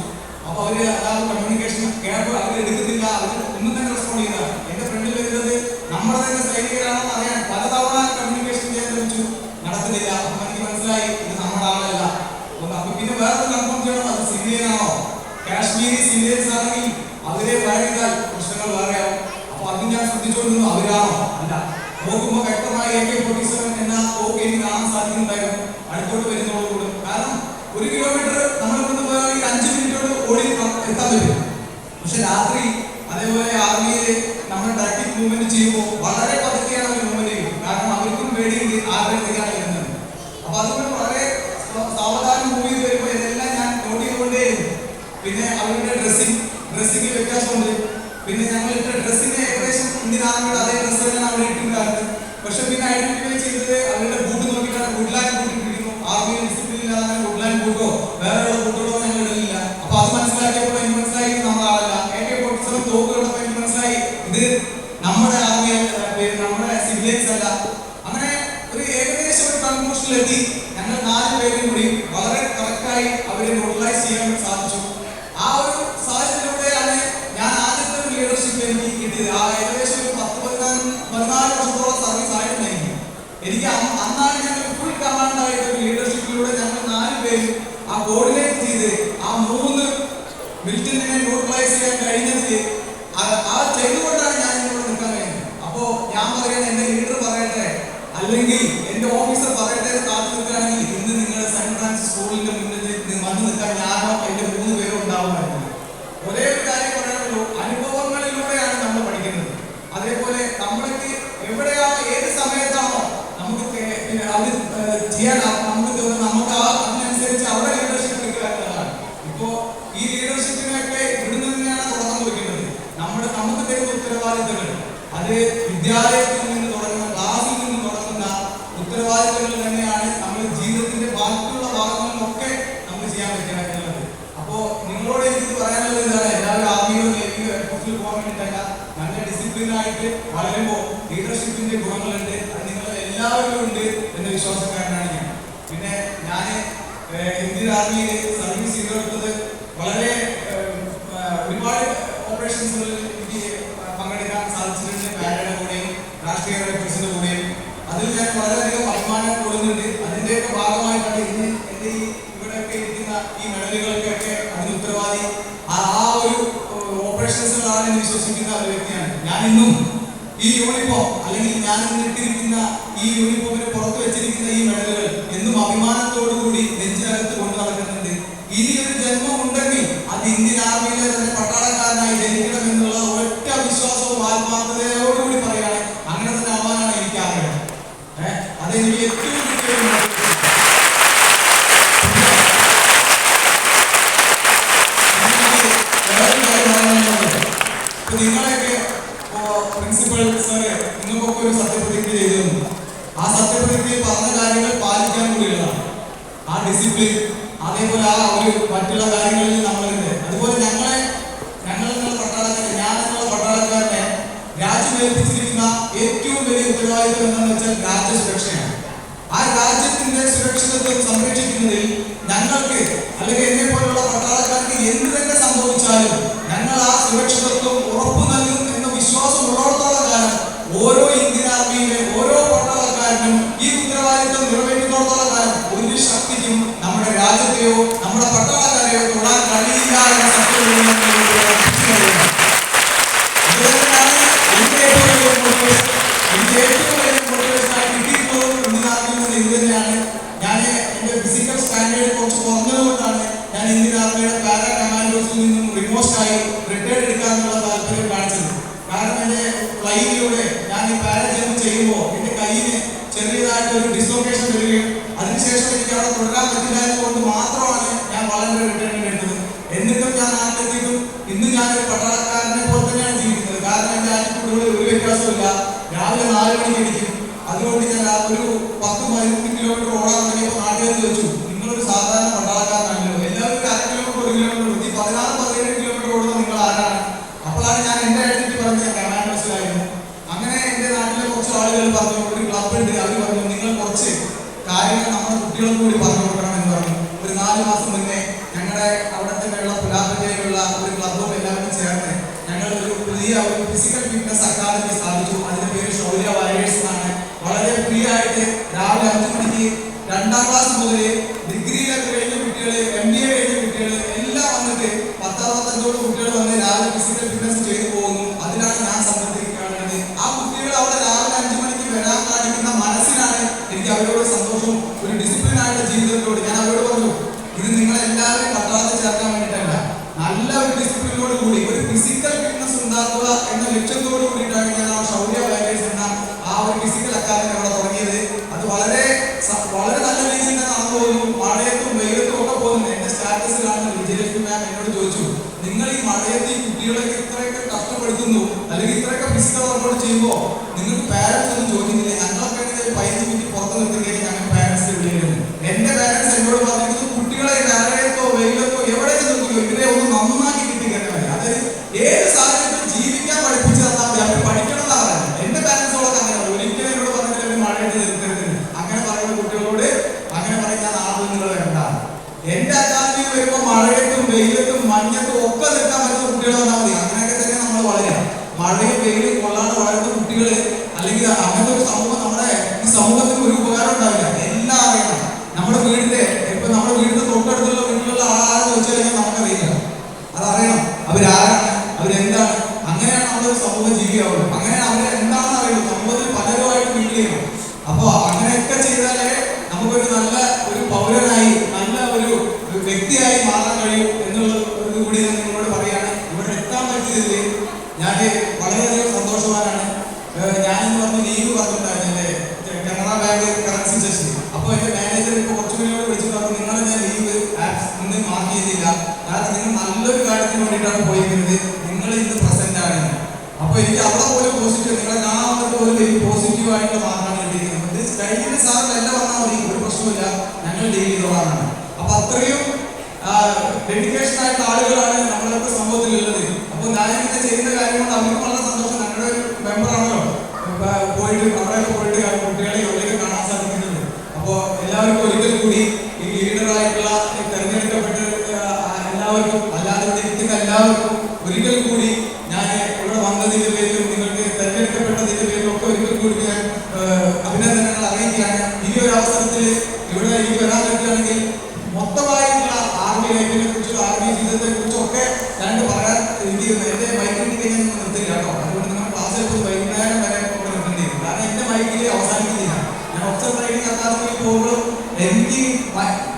അപ്പോൾ അവര് അതായത് കമ്മ്യൂണിക്കേഷൻ കേൾക്കുക അവർ എടുക്കുന്നില്ല, അവർ ഒന്നും തന്നെ റെസ്പോണ്ട് ചെയ്യില്ല. എന്റെ ഫ്രണ്ടിൽ വരുന്നത് നമ്മുടെ തന്നെ സൈനികരാണെന്ന് അറിയാൻ പലതവണ കമ്മ്യൂണിക്കേഷൻ ചെയ്യാൻ ശ്രമിച്ചു, നടക്കുന്നില്ല. അപ്പൊ എനിക്ക് മനസ്സിലായി ഇത് നമ്മുടെ ആളല്ല. അപ്പൊ പിന്നെ വേറെ കൺഫേം ചെയ്യണം, അത് സിവിലിയനാണോ, കാശ്മീരി സിവിലിയൻസ് ആണെങ്കിൽ അവരെ ഫയർ ചെയ്താൽ പ്രശ്നങ്ങൾ വേറെയാവും. അപ്പൊ അത് ഞാൻ ചിന്തിച്ചുകൊണ്ടിരുന്നു അവരാണോ? അല്ല. നോക്കുമ്പോൾ വ്യക്തമായി AK-47 എന്ന തോക്ക് എനിക്ക് കാണാൻ സാധിക്കുന്നുണ്ടായിരുന്നു അടുത്തോട്ട് വരുന്നതോടുകൂടി. കാരണം 1 കിലോമീറ്റർ നമ്മൾ ഇവിടുന്ന് പോയാൽ 5 മിനിറ്റോട് ഓടി എത്താൻ പറ്റും. പക്ഷെ രാത്രി അതേപോലെ ആർമിയിൽ നമ്മൾ ടാക്ടിക് മൂവ്മെന്റ് ചെയ്യുമ്പോൾ വളരെ പതുക്കെയാണ് അവർ മൂവ്മെന്റ് ചെയ്യുന്നത്. കാരണം അവർക്കും പേടിയുണ്ട് ആരുടെ അടുത്തേക്കാണ് വരുന്നത്. അപ്പൊ അതുകൊണ്ട് വളരെ സാവധാനം മൂവ് ചെയ്ത് വരുമ്പോൾ ഇതെല്ലാം ഞാൻ നോട്ട് ചെയ്തുകൊണ്ടേയിരുന്നു. പിന്നെ അവരുടെ ഡ്രസ്സിംഗ് വ്യത്യാസമുണ്ട്. പിന്നെ ഞങ്ങൾ ഇട്ട ഡ്രസ്സിന്റെ ഏകദേശം ഇന്ത്യൻ ആർമിയുടെ അതേ ഡ്രസ്സ് തന്നെയാണ് അവിടെ ഇട്ടിട്ടുണ്ടായിരുന്നത്. പക്ഷെ പിന്നെ ഐഡന്റിഫൈ ചെയ്തത് അവരുടെ ബൂട്ട് നോക്കിയിട്ടാണ് വുഡ്ലാൻഡ് ബൂട്ട് ഇട്ടിരിക്കുന്നു. ആർമിയിൽ ഡിസിപ്ലിൻ ഇല്ലാതെ വുഡ്ലാൻഡ് ബൂട്ടോ വേറെയുള്ള ബൂട്ടുകളോ ഞങ്ങൾ ഇടലില്ല. അപ്പൊ അത് മനസ്സിലാക്കിയപ്പോൾ എനിക്ക് മനസ്സിലായി നമ്മുടെ ആളല്ല. AK-47 തോക്ക് കണ്ടപ്പോൾ എനിക്ക് മനസ്സിലായി ഇത് നമ്മുടെ ആർമി, നമ്മുടെ സിവിലിയൻസ് അല്ല. അങ്ങനെ ഒരു ഏകദേശം ഒരു കൺക്ലൂഷനിലെത്തി. ഞങ്ങൾ 4 പേരും കൂടി വളരെ കറക്റ്റായി അവരെ ന്യൂട്രലൈസ് ചെയ്യാൻ സാധിച്ചു. ആ ഒരു സാഹചര്യത്തിലൂടെയാണ് ഞാൻ ആദ്യത്തെ ഒരു ലീഡർഷിപ്പ് എനിക്ക് കിട്ടിയത്. ആ ഏകദേശം ഒരു 14 വർഷത്തോളം സർവീസ് ആയിട്ടുണ്ടെങ്കിൽ എനിക്ക് അന്നാണ് ഞങ്ങൾ ഫുൾ കമാൻഡായിട്ട് ഒരു ലീഡർഷിപ്പിലൂടെ ഞങ്ങൾ 4 പേരും ആ കോർഡിനേറ്റ് ചെയ്ത് ആ 3 മിലിറ്റന്റിനെ ന്യൂട്രലൈസ് ചെയ്യാൻ കഴിഞ്ഞതിൽ ആ ചെയ്തുകൊണ്ടാണ് ഞാൻ ഇവിടെ നിൽക്കാൻ കഴിഞ്ഞത്. അപ്പോ ഞാൻ പറയുന്നത് എന്റെ ലീഡർ പറയട്ടെ അല്ലെങ്കിൽ എന്റെ ഓഫീസർ പറയട്ടെ കാത്തു നിൽക്കുകയാണെങ്കിൽ ഇന്ന് നിങ്ങൾ സെന്റ് ഫ്രാൻസിസ് സ്കൂളിന്റെ മുന്നിൽ വന്ന് നിൽക്കാൻ ഞാനോ എന്റെ 3 പേരും ഉണ്ടാവുമായിരുന്നു. ഒരേ ഒരു കാര്യം പറയാനുള്ളൂ, അനുഭവങ്ങളിലൂടെയാണ് നമ്മൾ പഠിക്കുന്നത്. അതേപോലെ നമ്മൾക്ക് എവിടെയാണോ ഏത് സമയത്താണോ നമുക്ക് അത് ചെയ്യാൻ നമുക്ക് തോന്നുന്നത് നമുക്ക് അതിനനുസരിച്ച് അവിടെ ലീഡർഷിപ്പ് എടുക്കുക എന്നതാണ്. ഇപ്പോ ഈ ലീഡർഷിപ്പിനൊക്കെ ഇവിടുന്ന് തന്നെയാണ് തുടക്കം കുറിക്കുന്നത്. നമുക്ക് തരുന്ന ഉത്തരവാദിത്തങ്ങൾ അത് വിദ്യാലയത്തിൽ നിന്ന് തുടങ്ങുന്ന ക്ലാസ്സിൽ നിന്ന് തുടങ്ങുന്ന ഉത്തരവാദിത്തങ്ങൾ തന്നെയാണ് നമ്മൾ ജീവിതത്തിന്റെ ബാക്കിയുള്ള ഭാഗങ്ങളിലൊക്കെ നമുക്ക് ചെയ്യാൻ പറ്റുക എന്നുള്ളത്. അപ്പോ നിങ്ങളോട് എനിക്ക് പറയാനുള്ളത് എന്താണ്, എല്ലാവരും ആർമിയോ നേവിയോ എയർഫോഴ്സിൽ പോകാൻ വേണ്ടിയിട്ടല്ല. നല്ല ഡിസിപ്ലിനായിട്ട് വളരുമ്പോൾ ലീഡർഷിപ്പിന്റെ ഗുണങ്ങളുണ്ട്. അത് നിങ്ങൾ എല്ലാവരിലും ഉണ്ട് എന്ന വിശ്വാസക്കാരനാണ് ഞാൻ. പിന്നെ ഞാൻ ഇന്ത്യൻ ആർമിയിൽ സർവീസ് ചെയ്തെടുത്തത് വളരെ ഒരുപാട് ഓപ്പറേഷൻസുകളിൽ എനിക്ക് പങ്കെടുക്കാൻ സാധിച്ചിട്ടുണ്ട്. പാരയുടെ കൂടെയും രാഷ്ട്രീയ റൈഫിൾസിന്റെ കൂടെയും അതിൽ ഞാൻ വളരെയധികം അഭിമാനം കൊള്ളുന്നുണ്ട്. അതിന്റെയൊക്കെ ഭാഗമായിട്ടാണ് ഇന്ന് എന്റെ ഈ ഇവിടെയൊക്കെ ഇരിക്കുന്ന ഈ മെഡലുകൾക്കൊക്കെ അതിന് ഉത്തരവാദി ആ ഒരു ഓപ്പറേഷൻസുകളാണ് എന്ന് വിശ്വസിക്കുന്ന ഒരു വ്യക്തിയാണ് ഞാൻ. ഇന്നും ഈ യൂണിഫോം അല്ലെങ്കിൽ ഞാൻ ഇട്ടിരിക്കുന്ന ഈ യൂണിഫോമിന് പുറത്ത് വെച്ചിരിക്കുന്ന ഈ മെഡലുകൾ എന്നും അഭിമാനത്തോടു കൂടി നെഞ്ചിനകത്ത് കൊണ്ടു നടക്കുന്നുണ്ട്. ഇനി ഒരു ജന്മം ഉണ്ടെങ്കിൽ അത് ഇന്ത്യൻ ആർമിയിലെ തന്നെ പട്ടാളക്കാരനായി ജനിക്കണം എന്നുള്ള ഒറ്റ വിശ്വാസവും ആത്മാർത്ഥതയോടുകൂടി പറയാണ്. അങ്ങനെ തന്നെ ആവാനാണ് എനിക്ക് ആഗ്രഹം. അതെനിക്ക് ഏറ്റവും നിങ്ങളെയൊക്കെ പ്രിൻസിപ്പൽ സാറ് നിങ്ങൾക്കൊക്കെ ഒരു സത്യപ്രതിജ്ഞ ചെയ്തു തന്നു. ആ സത്യപ്രതിജ്ഞയിൽ പറഞ്ഞ കാര്യങ്ങൾ പാലിക്കാൻ കൂടിയുള്ളതാണ്. ആ ഡിസിപ്ലിൻ അതേപോലെ ആ ഒരു മറ്റുള്ള കാര്യങ്ങളിൽ നമ്മളുണ്ട്. അതുപോലെ ഞങ്ങൾ നിങ്ങളുടെ പട്ടാളക്കാരെ ഞാൻ നിങ്ങളുടെ പട്ടാളക്കാരനെ രാജ്യം ഏൽപ്പിച്ചിരിക്കുന്ന ഏറ്റവും വലിയ ഉത്തരവാദിത്വം എന്താണെന്ന് വെച്ചാൽ രാജ്യസുരക്ഷയാണ്. ആ രാജ്യത്തിന്റെ സുരക്ഷിതത്വം സംരക്ഷിക്കുന്നതിൽ ഞങ്ങൾക്ക് അല്ലെങ്കിൽ എന്നെ പോലുള്ള പട്ടാളക്കാർക്ക് എന്ത് തന്നെ സംഭവിച്ചാലും ഞങ്ങൾ ആ സുരക്ഷിതത്വം ഉറപ്പു നൽകും എന്ന വിശ്വാസം ഉള്ളിടത്തോളം കാലം ഓരോ ഇന്ത്യൻ ആർമിയിലെ ഓരോ പട്ടാളക്കാരനും ഈ ഉത്തരവാദിത്വം നിറവേറ്റുന്നിടത്തോളം കാലം ഒരു ശക്തിക്കും നമ്മുടെ രാജ്യത്തെയോ നമ്മുടെ പട്ടാളക്കാരെയോ തൊടാൻ കഴിയില്ല എന്ന സത്യം തന്നെയാണ്. ഞാൻ എന്റെ ഫിസിക്കൽ സ്റ്റാൻഡേർഡ് കുറച്ച് കുറഞ്ഞതുകൊണ്ടാണ് ഞാൻ ഇന്ത്യൻ ആർമിയുടെ പാരാ കമാൻഡോസിൽ നിന്നും റിമോസ്റ്റായി റിട്ടയർഡ് എടുക്കാനുള്ള താല്പര്യം കാണിച്ചത്. കാരണം എന്റെ ഫ്ലൈയിലൂടെ ഞാൻ ഈ പാരാ ജമ്പ് ചെയ്യുമ്പോൾ എന്റെ കയ്യിന് ചെറിയതായിട്ട് ഒരു ഡിസ്ലൊക്കേഷൻ വരികയും അതിനുശേഷം എനിക്ക് അവിടെ തുടരാൻ പറ്റില്ലായത് കൊണ്ട് മാത്രമാണ് ഞാൻ വളരെ റിട്ടയർമെന്റ് എടുത്തത്. എന്നിട്ടും ഞാൻ നാട്ടിലെത്തിയിട്ടും ഇന്ന് ഞാനൊരു പട്ടാളക്കാരനെ പോലെ തന്നെയാണ് ജീവിക്കുന്നത്. കാരണം എന്റെ ആറ്റിറ്റ്യൂഡുകളിൽ ഒരു വ്യത്യാസമില്ല. രാവിലെ 4 മണിക്ക് അടിക്കും. അതുകൊണ്ട് ഞാൻ ഒരു 10-15 കിലോമീറ്റർ ഓടാൻ തുടങ്ങിയപ്പോൾ നാട്ടുകാർ ചോദിച്ചു, നിങ്ങളൊരു സാധാരണ പട്ടാളക്കാരനാണല്ലോ, എല്ലാവരും 1/2 കിലോമീറ്റർ 1 കിലോമീറ്റർ ഓടി 16-17 കിലോമീറ്റർ ഓടുന്നത് നിങ്ങൾ ആരാണ്? അപ്പോഴാണ് ഞാൻ എന്റെ ഐഡന്റിറ്റി പറഞ്ഞത് ഞാൻ കമാൻഡോസിലായിരുന്നു. അങ്ങനെ എന്റെ നാട്ടിലെ കുറച്ച് ആളുകൾ പറഞ്ഞു, ഒരു ക്ലബ് ഉണ്ട്, അവർ പറഞ്ഞു നിങ്ങൾ കുറച്ച് കാര്യങ്ങൾ നമ്മുടെ കുട്ടികൾക്ക് കൂടി പറഞ്ഞു കൊടുക്കണം എന്ന് പറഞ്ഞു. ഒരു 4 മാസം മുന്നേ ഞങ്ങളുടെ അവിടെ തന്നെയുള്ള പുലാപ്പറ്റയിലുള്ള ഒരു ക്ലബും എല്ലാവരും ചേർന്ന് ഞങ്ങൾ ഒരു പുതിയ ഒരു ഫിസിക്കൽ ഫിറ്റ്നസ് അക്കാദമി സ്ഥാപിച്ചു. അതിന്റെ പേര് ശൗര്യ വാരിയേഴ്സ് എന്നാണ്. വളരെ ഫ്രീ ആയിട്ട് രാവിലെ 5 മണിക്ക് 2ാം ക്ലാസ് മുതൽ ഡിഗ്രിയിലൊക്കെ കഴിഞ്ഞ കുട്ടികൾ, MBA കഴിഞ്ഞ കുട്ടികൾ എല്ലാം വന്നിട്ട് 10-65 കുട്ടികൾ വന്ന് രാവിലെ ഫിസിക്കൽ ഫിറ്റ്നസ് ചെയ്തു പോകുന്നു. അതിനാണ് ഞാൻ സംബന്ധിക്കുന്നത്. ആ ഒരു സന്തോഷവും ഒരു ഡിസിപ്ലിനായിട്ട് ജീവിതത്തിലൂടെ ഞാൻ അവരോട് പറഞ്ഞു, ഇത് നിങ്ങളെല്ലാവരും പട്ടാളത്തിൽ ചേർക്കാൻ വേണ്ടിയിട്ടല്ല, നല്ല ഒരു ഡിസിപ്ലിനോട് കൂടി ഒരു ഫിസിക്കൽ ഫിറ്റ്നസ് ഉണ്ടാക്കുക എന്ന ലക്ഷ്യത്തോട് കൂടിയിട്ടാണ് ഞാൻ ആ ശൗര്യ വാരിയേഴ്സ് എന്ന ആ ഒരു ഫിസിക്കൽ അക്കാദമി അവിടെ തുടങ്ങിയത്. അത് വളരെ വളരെ നല്ല രീതിയിൽ തന്നെ നടന്നു പോകുന്നു. മഴയത്തും വെയിലത്തും ഒക്കെ പോകുന്നു. എന്റെ സ്റ്റാറ്റസ് കാണുന്ന വിജയലക്ഷ്മി മാം എന്നോട് ചോദിച്ചു, നിങ്ങൾ ഈ മഴയത്ത് ഈ കുട്ടികളൊക്കെ ഇത്രയൊക്കെ കഷ്ടപ്പെടുത്തുന്നു അല്ലെങ്കിൽ ഇത്രയൊക്കെ ഫിസിക്കൽ വർക്കൗട്ട് ചെയ്യുമ്പോൾ നിങ്ങൾക്ക് പാരന്റ്സ് ഒന്നും ചോദിക്കുന്നില്ല? ഞങ്ങളൊക്കെ 15 മിനിറ്റ് പുറത്ത് നിർത്തുകയും ഞങ്ങൾ പാരന്റ്സിനെ വിളിക്കുന്നത്. എന്റെ പാരന്റ്സ് എന്നോട് പറഞ്ഞിരിക്കുന്നത് കുട്ടികളെ മഴയത്തോ വെയിലത്തോ എവിടെയൊക്കെ നിർത്തുകയോ ഇവരെ ഒന്ന് നന്നാക്കി കിട്ടിക്കഴിഞ്ഞാൽ അതായത് ഏത് സാഹചര്യത്തിൽ ജീവിക്കാൻ പഠിപ്പിച്ചു തന്നാൽ മതി, അവർ പഠിക്കണം എന്നാണ് പറയുന്നത്. എന്റെ പാരന്റ്സോടൊക്കെ അങ്ങനെയാണ്. ഒരിക്കലും എന്നോട് പറഞ്ഞിട്ടില്ല മഴയത്ത് നിർത്തരുത്. അങ്ങനെ പറയുന്ന കുട്ടികളോട് അങ്ങനെ പറയുന്ന നാളെ നിങ്ങൾ വേണ്ടാണ്. എന്റെ അക്കാദമിയിൽ വരുമ്പോൾ മഴയത്തും വെയിലത്തും മഞ്ഞത്തും ഒക്കെ നിൽക്കാൻ പറ്റുന്ന കുട്ടികൾ വന്നാൽ മതി. അങ്ങനെയൊക്കെ തന്നെ നമ്മൾ വളരാം. മഴയും വെയിലും കൊള്ളാണ്ട് വളരുന്ന കുട്ടികള് അല്ലെങ്കിൽ അങ്ങനത്തെ ഒരു സമൂഹം നമ്മുടെ ഈ സമൂഹത്തിന് ഒരു ഉപകാരം ഉണ്ടാവില്ല. എല്ലാം അറിയണം. നമ്മുടെ വീടിന്റെ ഇപ്പൊ നമ്മുടെ വീടിന്റെ തൊട്ടടുത്തുള്ള വീട്ടിലുള്ള ആളാണെന്ന് ചോദിച്ചാൽ കഴിഞ്ഞാൽ നമുക്കറിയില്ല. അതറിയണം. അവരാരാണ്, അവരെന്താണ്. അങ്ങനെയാണ് നമ്മളൊരു സമൂഹ ജീവിയാവുള്ളൂ. അങ്ങനെയാണ് അവരെ എന്താണെന്ന് അറിയുള്ളൂ. സമൂഹത്തിൽ പലരുമായിട്ട് മീറ്റ് ചെയ്യണം. അപ്പൊ അങ്ങനെയൊക്കെ ചെയ്താലേ നമുക്കൊരു നല്ല ഒരു പൗരനായി നല്ല ഒരു വ്യക്തിയായി മാറാൻ കഴിയും എന്നുള്ളത് കൂടി ഞാൻ നിങ്ങളോട് പറയാണ്. ഇവിടെ എത്താൻ പറ്റിയതിൽ ഞാൻ വളരെയധികം സന്തോഷവാനാണ്. ഞാനെന്ന് പറഞ്ഞ ലീവ് പറഞ്ഞിട്ടുണ്ടായിരുന്നു എന്റെ കനറ ബാങ്ക് കറൻസി സെഷൻ. അപ്പോൾ എന്റെ മാനേജർ ഇപ്പോൾ കുറച്ചു പേരോട് വിളിച്ചിട്ട് പറഞ്ഞു, നിങ്ങളെ ഞാൻ ലീവ് ഇന്ന് മാർക്ക് ചെയ്തില്ല, കാരണം നിങ്ങൾ നല്ലൊരു കാര്യത്തിന് വേണ്ടിയിട്ടാണ് പോയിരിക്കുന്നത്, നിങ്ങൾ ഇന്ന് പ്രസന്റ് ആണ്. അപ്പൊ എനിക്ക് അവിടെ പോലും പോസിറ്റീവ്, നിങ്ങളെ കാണാൻ വന്നിട്ട് പോലും എനിക്ക് പോസിറ്റീവ് ആയിട്ടുള്ള മാർക്കാണ് കിട്ടിയിരിക്കുന്നത്. കഴിഞ്ഞ സാറിന് എല്ലാം വന്നാൽ മതി, ഒരു പ്രശ്നമില്ല, ഞങ്ങൾ ഡീൽ ചെയ്തോളാണ്. അപ്പൊ അത്രയും ഡെഡിക്കേഷൻ ആയിട്ടുള്ള ആളുകളാണ് നമ്മളൊക്കെ സമൂഹത്തിലുള്ളത്. അപ്പോൾ ഞാനിങ്ങനെ ചെയ്യുന്ന കാര്യം കൊണ്ട് അവർക്ക് വളരെ സന്തോഷം. ഞങ്ങളുടെ ഒരു മെമ്പറാണല്ലോ പോയിട്ട് അവിടെയൊക്കെ പോയിട്ട് കുട്ടികളെ എവിടെയൊക്കെ കാണാൻ സാധിക്കുന്നുണ്ട്. അപ്പോൾ എല്ലാവർക്കും ഒരിക്കൽ കൂടി ഈ ലീഡറായിട്ടുള്ള തെരഞ്ഞെടുക്കപ്പെട്ട എല്ലാവർക്കും അല്ലാതെ ഇവിടെ ഇരിക്കുന്ന എല്ലാവർക്കും ഒരിക്കൽ കൂടി ഞാൻ ഇവിടെ വന്നതിന്റെ പേരിലും നിങ്ങൾക്ക് തെരഞ്ഞെടുക്കപ്പെട്ടതിന്റെ പേരിലും ഒക്കെ ഒരിക്കൽ കൂടി ഞാൻ അഭിനന്ദനങ്ങൾ അറിയിക്കുകയാണ്. ഈ ഒരു അവസരത്തിൽ ഇവിടെ എനിക്ക് വരാൻ പറ്റുകയാണെങ്കിൽ മൊത്തമായിട്ടുള്ള ആർമി ലൈഫിനെ കുറിച്ചും ആർമി ജീവിതത്തെ കുറിച്ചും ഒക്കെ ഞാൻ പറയാൻ ഇരിക്കുന്നത്. എന്റെ മൈക്കിലേക്ക് ഞാൻ നിർത്തില്ല കേട്ടോ. അതുകൊണ്ട് നിങ്ങൾ ക്ലാസ്സിൽ പോയി വൈകുന്നേരം വരെ ഇവിടെ നിർത്തേണ്ടി വരും. കാരണം എന്റെ മൈക്കിൽ അവസാനിക്കുന്നില്ല. ഞാൻ ഒബ്സർ ട്രെയിനിങ് അക്കാദമിയിൽ പോകുമ്പോഴും എനിക്ക്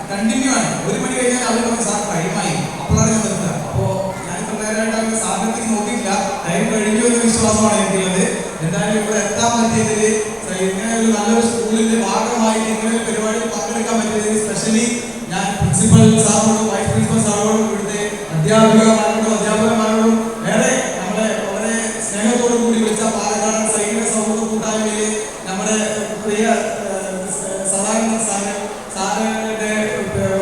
കണ്ടിന്യൂ ആണ്. 1 മണി കഴിഞ്ഞാൽ അവർ പറഞ്ഞു സാർ ടൈമായി, അപ്പോഴാണ് ഞാൻ നിർത്തുക. അപ്പോൾ ഞാൻ ഇത്ര നേരമായിട്ട് അവർ സാധനത്തേക്ക് നോക്കിയില്ല, ടൈം കഴിഞ്ഞു എന്ന വിശ്വാസമാണ് എനിക്കുള്ളത്. എന്തായാലും ഇവിടെ എത്താൻ പറ്റിയതിൽ ഇങ്ങനെ ഒരു നല്ലൊരു സ്കൂളിന്റെ ഭാഗമായിട്ട് ഇങ്ങനെ ഒരു പരിപാടിയിൽ പങ്കെടുക്കാൻ പറ്റിയതിൽ സ്പെഷ്യലി ഞാൻ പ്രിൻസിപ്പൽ സാറിനോടും വൈസ് പ്രിൻസിപ്പൽ സാറിനോടും ഇവിടുത്തെ അധ്യാപകന്മാരോടും അധ്യാപകന്മാരോടും വേറെ നമ്മളെ വളരെ സ്നേഹത്തോടു കൂടി വിളിച്ച പാലക്കാട് സൈനിക സൗഹൃദ കൂട്ടായ്മയിൽ നമ്മുടെ പ്രിയ സദാനന്ദ സാറിന്റെ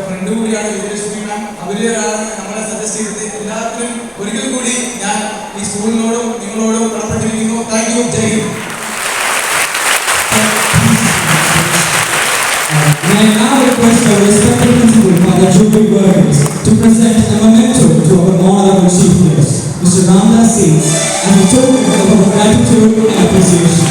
ഫ്രണ്ട് കൂടിയാണ് വിജയലക്ഷ്മി മാം. അവരാണ് നമ്മളെ സജസ്റ്റ് ചെയ്തത്. എല്ലാത്തിനും ഒരിക്കൽ കൂടി ഞാൻ ഈ സ്കൂളിനോടും നിങ്ങളോടും കടപ്പെട്ടിരിക്കുന്നു. Thank you. Jai Hind. May I now request our respected principal, Father Jubilee Burgess, to present a memento to our honorable chief guest, Mr. Ramdas C, as a token of our gratitude and appreciation.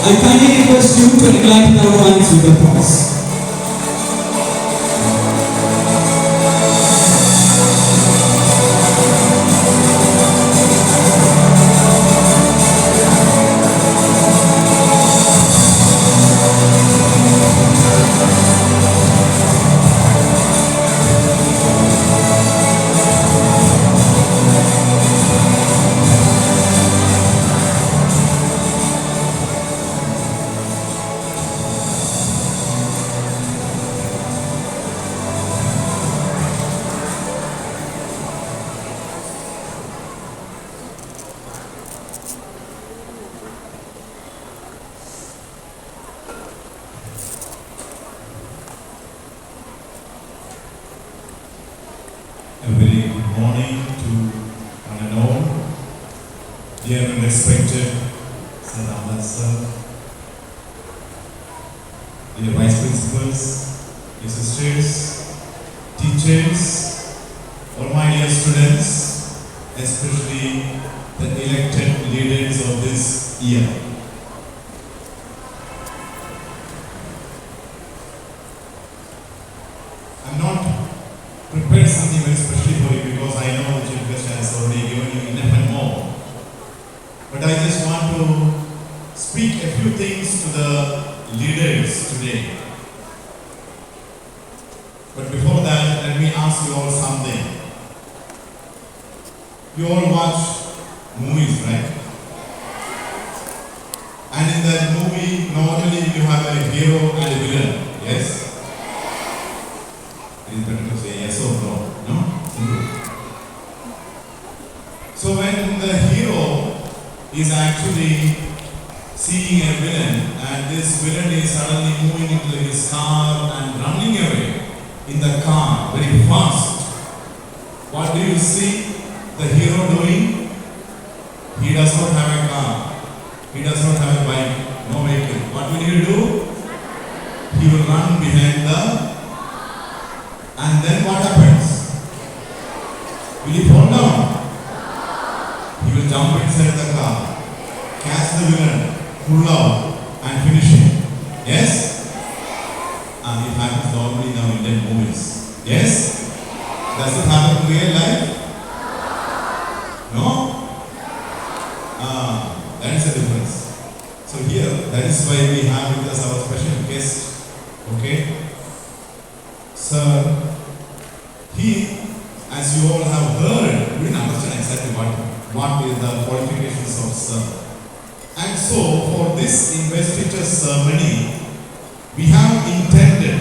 I kindly request you to enlighten our minds with your thoughts. A very good morning to one and all. Dear and respected Sir Ramdas sir, your vice principals, your sisters, teachers, all my dear students, especially the elected leaders of this year. I'm not prepared something very specially for you because I know the Chief Guest has already given you enough and more. But I just want to speak a few things to the leaders today. But before that, let me ask you all something. You all watch movies, right? And in that movie, normally you have a hero and a villain, yes? It is better to say yes or no, no? Simple. So when the hero is actually seeing a villain and this villain is suddenly moving into his car and running away in the car very fast, what do you see the hero doing? He does not have a car. He does not have a bike, no vehicle. What will he do? He will run behind the... And then what happens? Will he fall down? He will jump inside the car, catch the villain, pull out and finish him. Yes? And it happens normally in our Indian movies. Yes? Does it happen in real life? No? That is the difference. So here, that is why we have with us our special guest. Okay? Sir, he, as you all have heard, we didn't understand exactly what is the qualifications of sir. And so, for this investiture ceremony, we have intended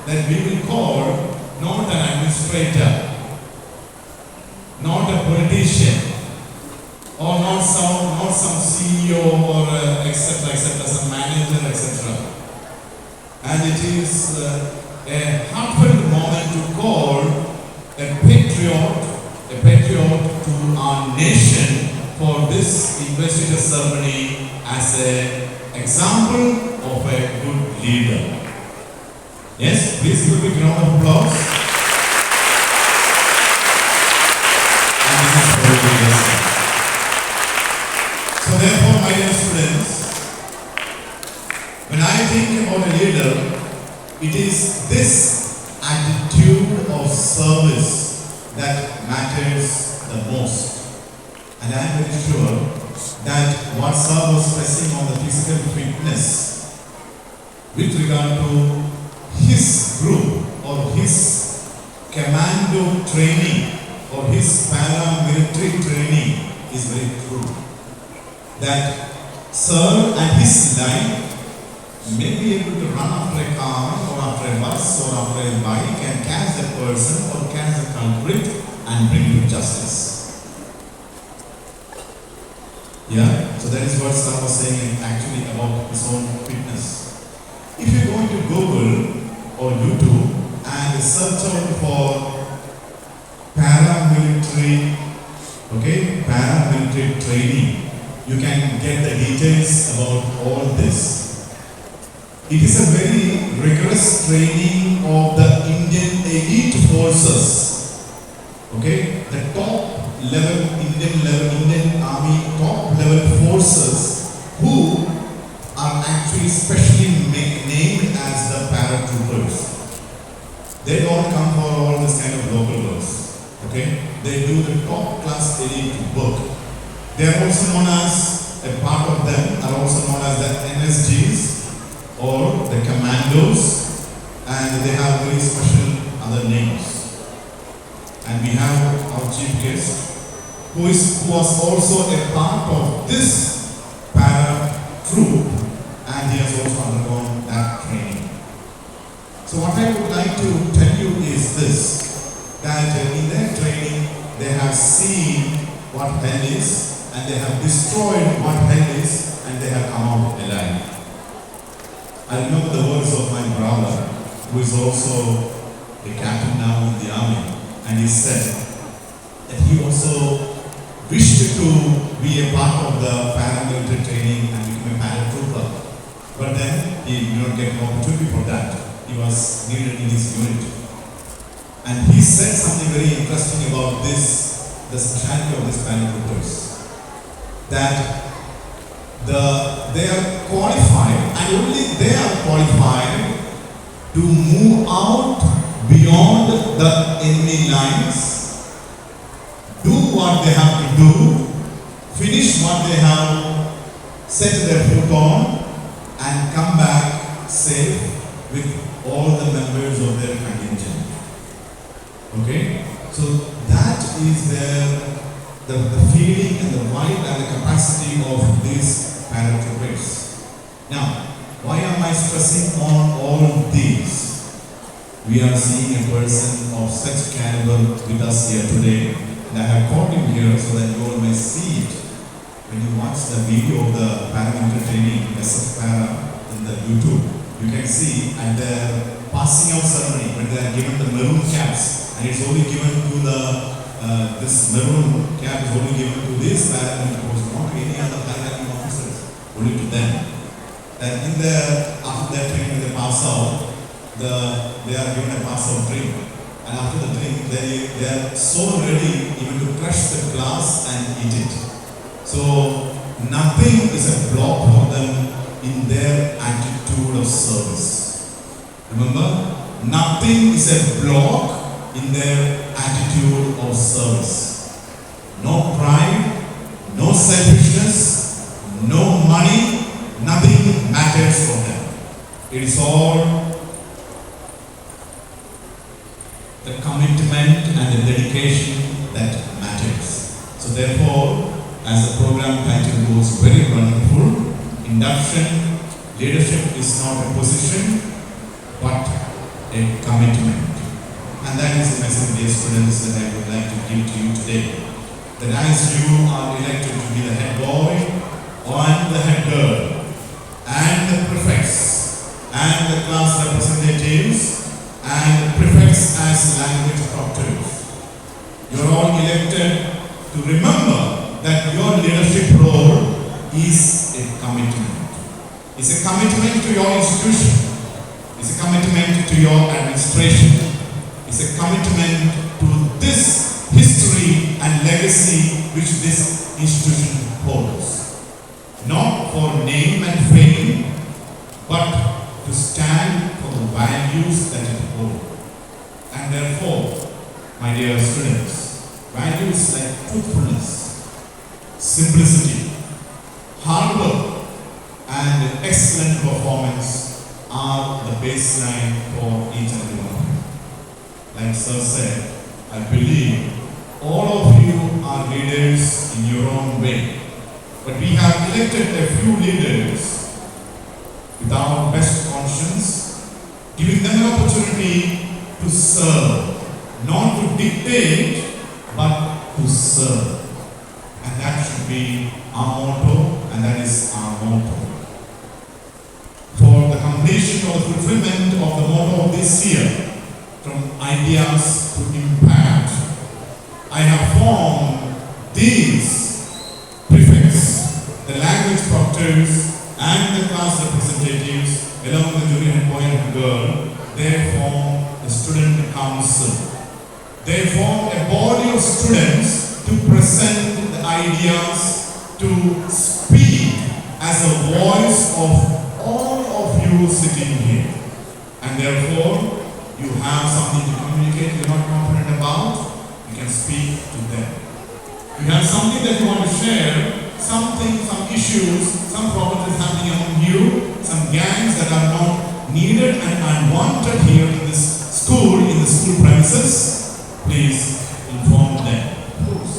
that we will call not an administrator, not a politician, or not some CEO or etc., some manager, etc. And it is a heartfelt moment to call a patriot to our nation for this investiture ceremony as an example of a good leader. Yes, please give a big round of applause. And this is for the leader. So therefore, my dear students, when I think about a leader, it is this attitude of service that matters the most. And I am very sure that what sir was stressing on the physical fitness with regard to his group or his commando training or his paramilitary training is very true. That sir and his line may be able to run after a car or after a bus or after a bike and catch the person or catch the culprit and bring him to justice. Yeah, so that is what sir was saying actually about his own fitness. If you go into Google or YouTube and search out for paramilitary training, you can get the details about all this. It is a very rigorous training of the Indian elite forces. Okay, the top level Indian Army top level forces who are actually specially named as the paratroopers. They don't come for all this kind of local works. Okay, they do the top class elite work. They are also known as, a part of them are also known as the NSGs or the commandos, and they have very special other names. And we have our chief guest who was also a part of this para troop, and he has also undergone that training. So what I would like to tell you is this, that in their training they have seen what hell is, and they have destroyed what hell is, and they have come out alive. I remember the words of my brother, who is also a captain now in the army, and he said that he also wished to be a part of the paramilitary training and become a paratrooper. But then he did not get an opportunity for that. He was needed in his unit. And he said something very interesting about this, the speciality of this Pentecostals. That they are qualified, and only they are qualified to move out beyond the enemy lines, do what they have to do, finish what they have set their foot on, and come back safe with all the members of their contingent. Okay? So that is the feeling and the vibe and the capacity of these paratroopers. Now, why am I stressing on all these? We are seeing a person of such caliber with us here today, and I have caught him here so that you all may see it. When you watch the video of the paramilitary training, SF Para, in the YouTube, you can see at their passing out ceremony when they are given the maroon caps, and it's only given to the this maroon cap is only given to this paramilitary, not to any other high-ranking officers, only to them. And in the after their training, when they pass out, they are given a pass out drink, and after the drink, they are so ready even to crush the glass and eat it. So nothing is a block for them in their attitude of service. Remember, nothing is a block in their attitude of service. No pride, no selfishness, no money, nothing matters for them. It is all the commitment and the dedication that matters. So therefore, as the program title goes very wonderful, induction, leadership is not a position, but a commitment. And that is the message, dear students, that I would like to give to you today. That as you are elected to be the head boy, and the head girl, and the prefects, and the class representatives, and prefects as language proctors, you are all elected to remember that your leadership role is a commitment. It's a commitment to your institution. It's a commitment to your administration. It's a commitment to this history and legacy which this institution holds. Not for name and fame, but to stand for the values that it holds. And therefore, my dear students, values like truthfulness, simplicity, hard work, and excellent performance are the baseline for each and every one. Like Sir said, I believe all of you are leaders in your own way. But we have elected a few leaders with our best conscience, giving them an opportunity to serve, not to dictate, but to serve. And that should be our motto, and that is our motto. For the completion or the fulfillment of the motto of this year, from ideas to impact, I have formed these prefects, the language proctors, and the class representatives, along with the junior head boy and girl. They form the student council. They form a body of students to present the ideas, to speak as a voice of all of you sitting here. And therefore, you have something to communicate you're not confident about, you can speak to them. You have something that you want to share, something, some issues, some problems is happening among you, some gangs that are not needed and unwanted here in this school, in the school premises, please inform them.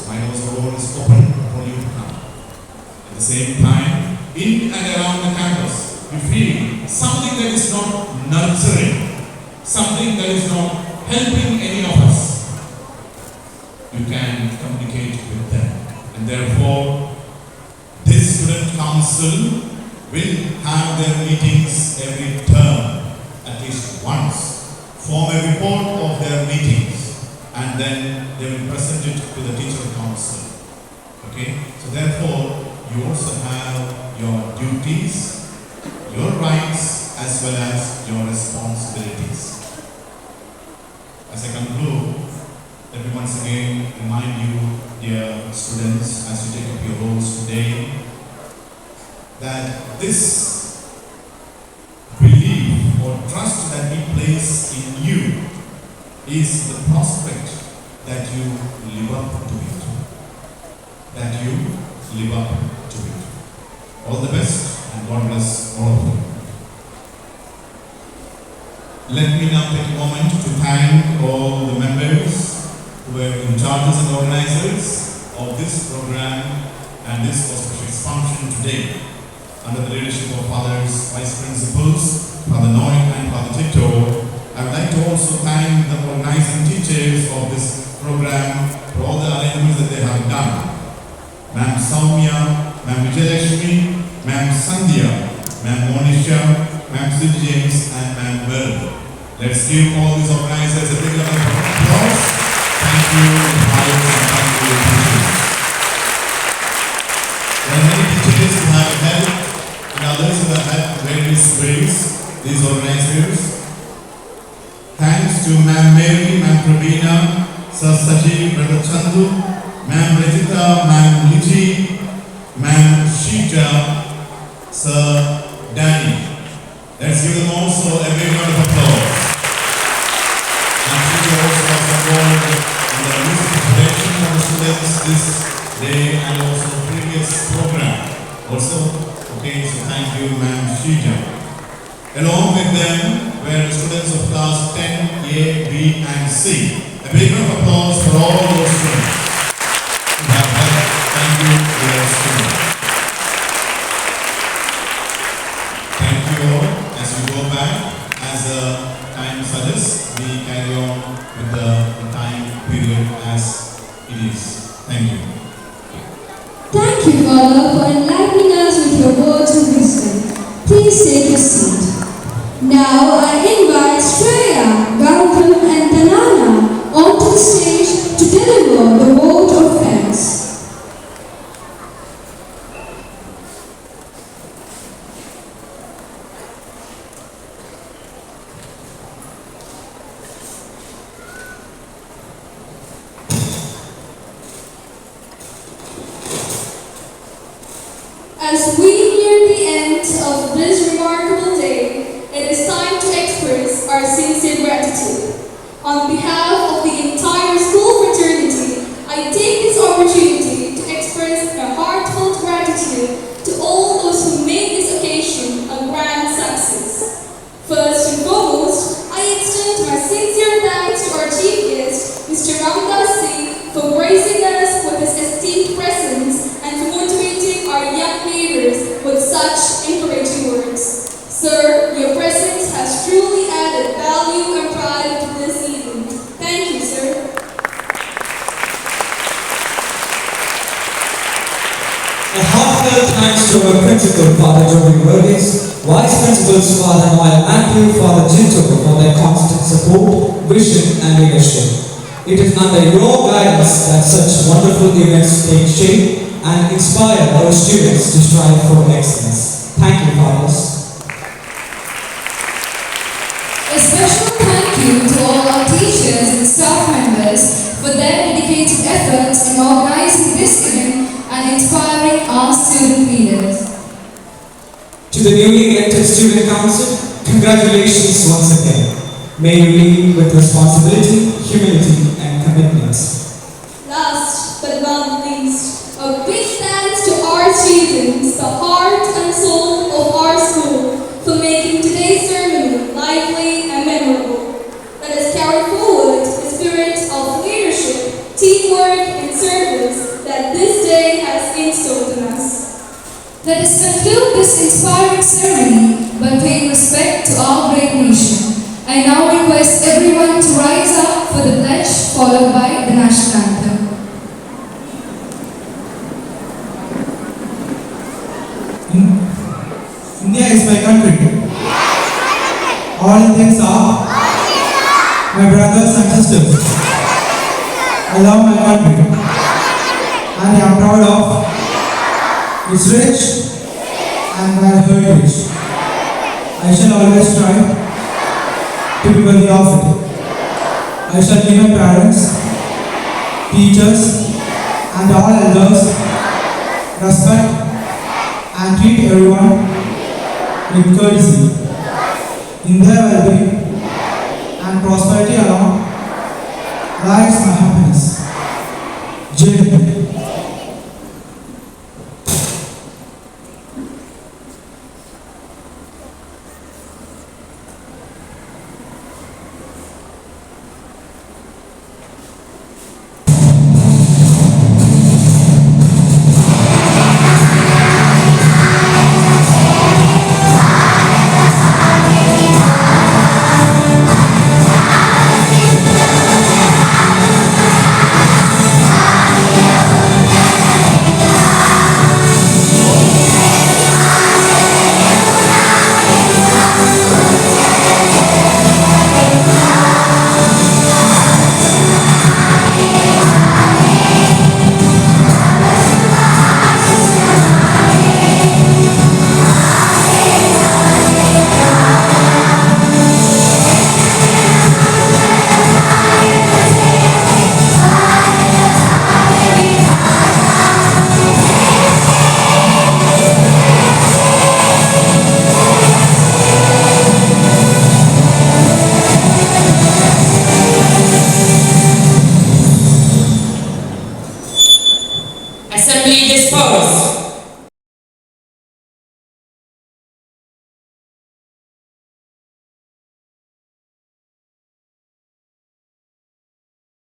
My doors are always open for you to come. At the same time, in and around the campus, you feel something that is not nurturing, something that is not helping any of us, you can communicate with them. And therefore, this student council will have their meetings every term, at least once, form a report of their meetings, and then they will present it to the teacher council. Okay? So therefore, you also have your duties, your rights, as well as your responsibilities. As I conclude, let me once again remind you, dear students, as you take up your roles today, that this belief or trust that we place in you is the prospect that you live up to it. That you live up to it. All the best, and God bless all of you. Let me now take a moment to thank all the members who were in charges and organizers of this program and this auspicious function today. Under the leadership of Fathers, Vice Principals, Father Noy and Father Tito, I would like to also thank the organizing teachers of this program for all the arrangements that they have done. Ma'am Soumya, Ma'am Vijayalakshmi, Ma'am Sandhya, Ma'am Monisha, Ma'am Sid James and Ma'am Beryl. Let's give all these organizers a big round of applause. Thank you, fathers, and thank you, teachers. There are many teachers who have helped and others who have helped in various ways, these organizers. Thanks to Ma'am Mary, Ma'am Pravina, Sir Saji, Brother Chandu, Ma'am Rajita, Ma'am Liji, Ma'am Sheeta, Sir Danny. Let's give them also a big round of applause. And Sheeta also was involved in the music preparation for the students this day and also previous program. Also, okay, so thank you, Ma'am Sheeta. Along with them were the students of class 10, A, B and C. A big round of applause for all those students. Thank you, dear students. Thank you all. As we go back, as time suggests, we carry on with the time period as it is. Thank you. Thank you, Father, for enlightening us with your words of wisdom. Please take your seat. Now I invite Shreya, Gautam and Tanana onto the stage to deliver the vote of thanks. As we near the end of this remarkable day, it is time to express our sincere gratitude. On behalf of the entire school fraternity, I take this opportunity to express my heartfelt gratitude to all those who made this occasion a grand success. First and foremost, I extend my sincere thanks to our chief guest, Mr. Ramdas C, for gracing us with his esteemed presence and for motivating our young leaders with such encouraging words. Sir, your presence has truly added value and pride to this evening. Thank you, sir. A heartfelt thanks to our principal, Father Jovi Verghese, Vice Principals, Father Noel Matthew, Father Jinto, for their constant support, vision and leadership. It is under your guidance that such wonderful events take shape and inspire our students to strive for excellence. Thank you, fathers. A special thank you to all our teachers and staff members for their dedicated efforts in organizing this event and inspiring our student leaders. To the newly elected Student Council, congratulations once again. May you lead with responsibility, humility and commitment. Last but not least, a big thanks to our students, the heart and soul of our school, for making today's ceremony lively and memorable. Let us carry forward the spirit of leadership, teamwork and service that this day has instilled in us. Let us conclude this inspiring ceremony by paying respect to our great nation. I now request everyone to rise up for the pledge followed by the national anthem. India is my country. All Indians are my brothers and sisters. I love my country and I am proud of its rich and my heritage. I shall always strive to be worthy of it. I shall give my parents, teachers, and all elders respect and treat everyone with courtesy. In their well-being and prosperity alone lies my happiness.